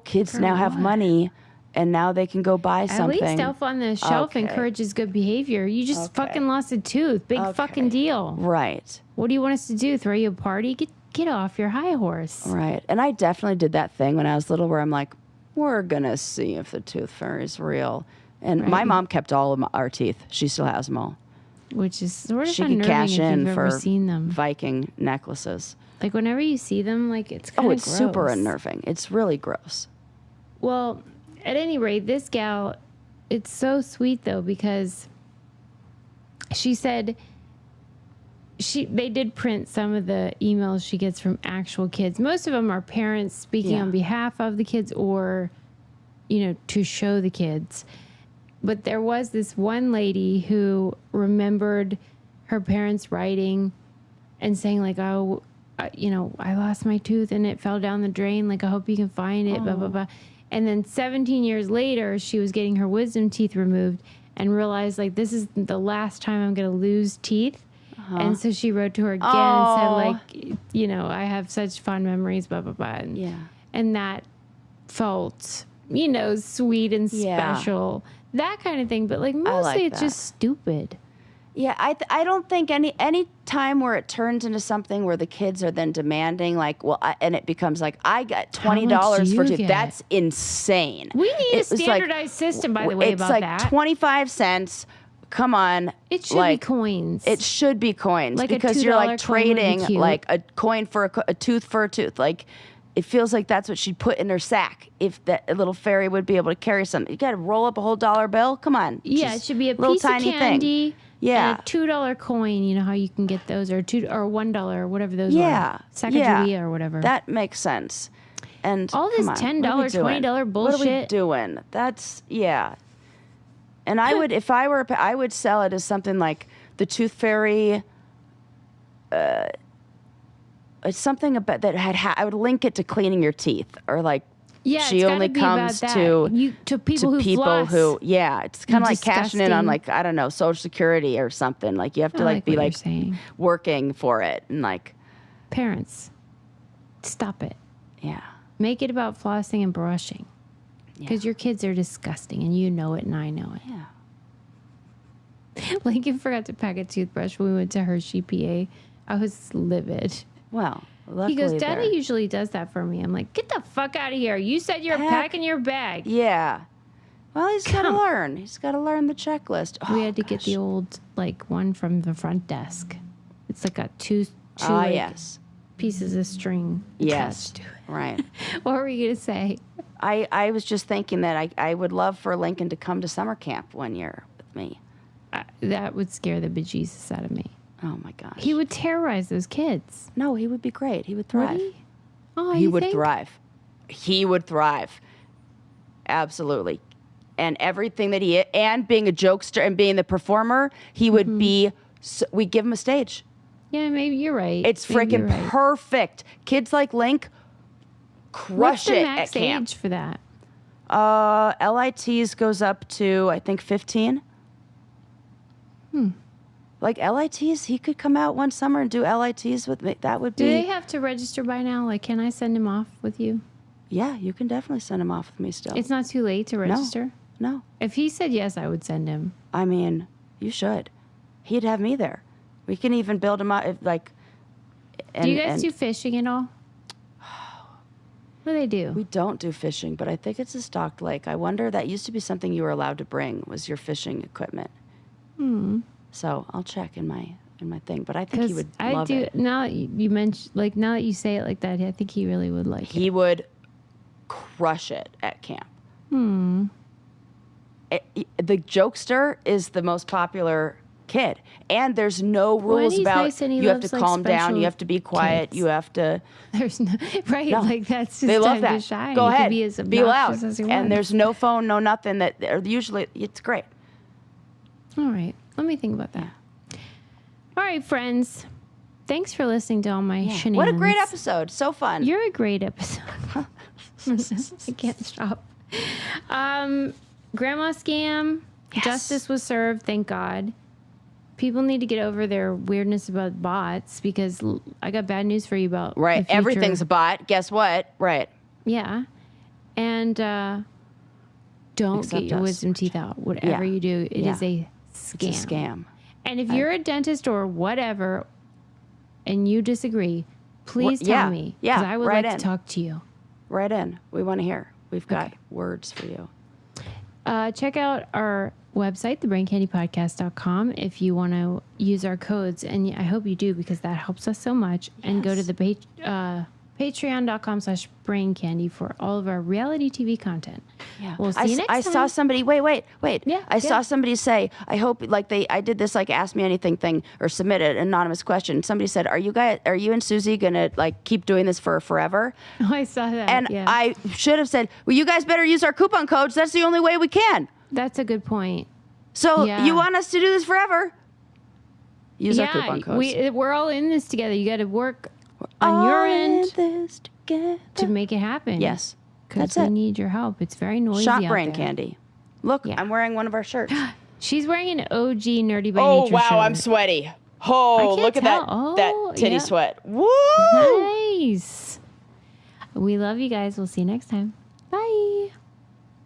Speaker 2: kids now have money and now they can go buy something.
Speaker 1: At least Elf on the Shelf encourages good behavior. You just fucking lost a tooth. Big fucking deal.
Speaker 2: Right.
Speaker 1: What do you want us to do? Throw you a party? Get off your high horse.
Speaker 2: Right. And I definitely did that thing when I was little where I'm like, we're going to see if the tooth fairy is real. And my mom kept all of our teeth. She still has them all.
Speaker 1: Which is sort of
Speaker 2: she
Speaker 1: unnerving
Speaker 2: could cash
Speaker 1: if
Speaker 2: in
Speaker 1: you've
Speaker 2: for
Speaker 1: ever seen them.
Speaker 2: Viking necklaces.
Speaker 1: Like whenever you see them, like it's kind of
Speaker 2: it's super unnerving. It's really gross.
Speaker 1: Well, at any rate, this gal, it's so sweet though, because she said they did print some of the emails she gets from actual kids. Most of them are parents speaking on behalf of the kids or, to show the kids. But there was this one lady who remembered her parents writing and saying like, oh, I lost my tooth and it fell down the drain. Like, I hope you can find it, blah, blah, blah. And then 17 years later, she was getting her wisdom teeth removed and realized like, this is the last time I'm going to lose teeth. And so she wrote to her again and said like, I have such fond memories, blah, blah, blah. And that felt, sweet and special. That kind of thing, but like mostly it's just stupid.
Speaker 2: Yeah, I don't think any time where it turns into something where the kids are then demanding like, and it becomes like, I got $20 for tooth. That's insane.
Speaker 1: We need a standardized system, by the way, about that.
Speaker 2: It's like 25 cents. Come on.
Speaker 1: It should be coins.
Speaker 2: It should be coins
Speaker 1: like
Speaker 2: because you're like trading like a coin for a tooth for a tooth. Like it feels like that's what she'd put in her sack if that little fairy would be able to carry something. You got to roll up a whole $1 bill. Come on.
Speaker 1: Yeah, it should be a
Speaker 2: little
Speaker 1: piece of
Speaker 2: tiny
Speaker 1: candy.
Speaker 2: thing. Yeah.
Speaker 1: And a $2 coin. You know how you can get those, or $1 or whatever those
Speaker 2: Yeah.
Speaker 1: are. Sacagawea or whatever.
Speaker 2: That makes sense. And
Speaker 1: all this
Speaker 2: come on,
Speaker 1: $10,
Speaker 2: what are we doing?
Speaker 1: $20 bullshit.
Speaker 2: What are we doing? That's And I would, if I were, I would sell it as something like the Tooth Fairy. It's something about that I would link it to cleaning your teeth, or like she
Speaker 1: it's
Speaker 2: only
Speaker 1: gotta be
Speaker 2: comes
Speaker 1: about
Speaker 2: to
Speaker 1: people who floss.
Speaker 2: It's kind of like cashing in on
Speaker 1: Disgusting.
Speaker 2: like, I don't know, Social Security or something. Like you have to
Speaker 1: I
Speaker 2: like be
Speaker 1: what you're
Speaker 2: like
Speaker 1: saying.
Speaker 2: working for it and like
Speaker 1: Parents, stop it.
Speaker 2: yeah.
Speaker 1: Make it about flossing and brushing, because your kids are disgusting, and you know it, and I know it.
Speaker 2: Yeah.
Speaker 1: Lincoln forgot to pack a toothbrush when we went to Hershey, PA. I was livid.
Speaker 2: Well, luckily
Speaker 1: He goes, Daddy
Speaker 2: there-
Speaker 1: usually does that for me. I'm like, get the fuck out of here. You said you're packing your bag.
Speaker 2: Yeah. Well, he's got to learn. He's got to learn the checklist.
Speaker 1: We
Speaker 2: Oh,
Speaker 1: had to get the old, like, one from the front desk. It's like got two like,
Speaker 2: yes.
Speaker 1: pieces of string
Speaker 2: Yes.
Speaker 1: attached to it.
Speaker 2: Right.
Speaker 1: What were you going to say?
Speaker 2: I was just thinking that I would love for Lincoln to come to summer camp one year with me.
Speaker 1: That would scare the bejesus out of me.
Speaker 2: Oh, my gosh.
Speaker 1: He would terrorize those kids.
Speaker 2: No, he would be great. He would thrive.
Speaker 1: Would he? Oh,
Speaker 2: He
Speaker 1: you
Speaker 2: would
Speaker 1: think?
Speaker 2: thrive. He would thrive. Absolutely. And everything that he, and being a jokester and being the performer, he would be, we give him a stage.
Speaker 1: Yeah, maybe you're right.
Speaker 2: It's
Speaker 1: Maybe
Speaker 2: freaking
Speaker 1: you're right.
Speaker 2: perfect. Kids like Link crush
Speaker 1: What's the
Speaker 2: it
Speaker 1: max
Speaker 2: at camp.
Speaker 1: age for that?
Speaker 2: LITs goes up to, I think, 15. Like LITs, he could come out one summer and do LITs with me. That would
Speaker 1: Do
Speaker 2: be.
Speaker 1: they have to register by now? Like, can I send him off with you?
Speaker 2: Yeah, you can definitely send him off with me still.
Speaker 1: It's not too late to register?
Speaker 2: No.
Speaker 1: If he said yes, I would send him.
Speaker 2: I mean, you should. He'd have me there. We can even build him up, like.
Speaker 1: Do you guys do fishing at all? What do they do?
Speaker 2: We don't do fishing, but I think it's a stocked lake. I wonder, that used to be something you were allowed to bring, was your fishing equipment. So I'll check in my thing, but I think he would love it.
Speaker 1: Now that you mention, like, now that you say it like that, I think he really would like it.
Speaker 2: He would crush it at camp. The jokester is the most popular kid, and there's no rules
Speaker 1: he's
Speaker 2: about
Speaker 1: nice and he
Speaker 2: you have to
Speaker 1: loves, like,
Speaker 2: calm down,
Speaker 1: special
Speaker 2: you have to be quiet,
Speaker 1: kids.
Speaker 2: you have to.
Speaker 1: There's no, right,
Speaker 2: No.
Speaker 1: like that's just
Speaker 2: They love
Speaker 1: time
Speaker 2: that.
Speaker 1: to shine.
Speaker 2: Go
Speaker 1: You can
Speaker 2: ahead,
Speaker 1: be as
Speaker 2: be loud,
Speaker 1: obnoxious as you
Speaker 2: and
Speaker 1: want.
Speaker 2: there's no phone, no nothing. Usually it's great.
Speaker 1: All right, let me think about that. All right, friends. Thanks for listening to all my shenanigans.
Speaker 2: What a great episode! So fun.
Speaker 1: You're a great episode. I can't stop. Grandma scam.
Speaker 2: Yes.
Speaker 1: Justice was served. Thank God. People need to get over their weirdness about bots, because I got bad news for you about
Speaker 2: Right,
Speaker 1: the future.
Speaker 2: everything's a bot. Guess what? Right.
Speaker 1: Yeah, and don't
Speaker 2: Except
Speaker 1: get your
Speaker 2: us.
Speaker 1: wisdom teeth out. Whatever you do, it is a scam.
Speaker 2: It's a scam.
Speaker 1: And if you're a dentist or whatever, and you disagree, please tell
Speaker 2: yeah,
Speaker 1: me.
Speaker 2: yeah,
Speaker 1: Because I would
Speaker 2: right
Speaker 1: like
Speaker 2: in.
Speaker 1: to talk to you.
Speaker 2: Right in. We want to hear. We've got words for you.
Speaker 1: Check out our website, thebraincandypodcast.com, if you want to use our codes. And I hope you do, because that helps us so much. And go to the patreon.com/braincandy for all of our reality TV content.
Speaker 2: Yeah.
Speaker 1: We'll see you next
Speaker 2: I
Speaker 1: time.
Speaker 2: saw somebody, wait.
Speaker 1: Yeah,
Speaker 2: I saw
Speaker 1: yeah.
Speaker 2: somebody say, I hope, like I did this, like ask me anything thing, or submit an anonymous question. Somebody said, are you and Susie going to like keep doing this for forever?
Speaker 1: Oh, I saw that.
Speaker 2: And
Speaker 1: yeah.
Speaker 2: I should have said, well, you guys better use our coupon codes. That's the only way we can.
Speaker 1: That's a good point.
Speaker 2: So
Speaker 1: Yeah.
Speaker 2: you want us to do this forever? Use our coupon codes.
Speaker 1: We're all in this together. You got to work on your
Speaker 2: All in
Speaker 1: end
Speaker 2: this together.
Speaker 1: to make it happen.
Speaker 2: Yes.
Speaker 1: Because
Speaker 2: That's
Speaker 1: we
Speaker 2: it.
Speaker 1: need your help. It's very noisy
Speaker 2: Shop
Speaker 1: out
Speaker 2: brain
Speaker 1: there.
Speaker 2: candy. Look,
Speaker 1: Yeah.
Speaker 2: I'm wearing one of our shirts.
Speaker 1: She's wearing an OG Nerdy by
Speaker 2: Oh,
Speaker 1: Nature
Speaker 2: wow,
Speaker 1: shirt.
Speaker 2: I'm sweaty. Oh,
Speaker 1: can't
Speaker 2: look at
Speaker 1: tell.
Speaker 2: that
Speaker 1: Oh,
Speaker 2: titty
Speaker 1: yeah.
Speaker 2: sweat. Woo!
Speaker 1: Nice. We love you guys. We'll see you next time. Bye.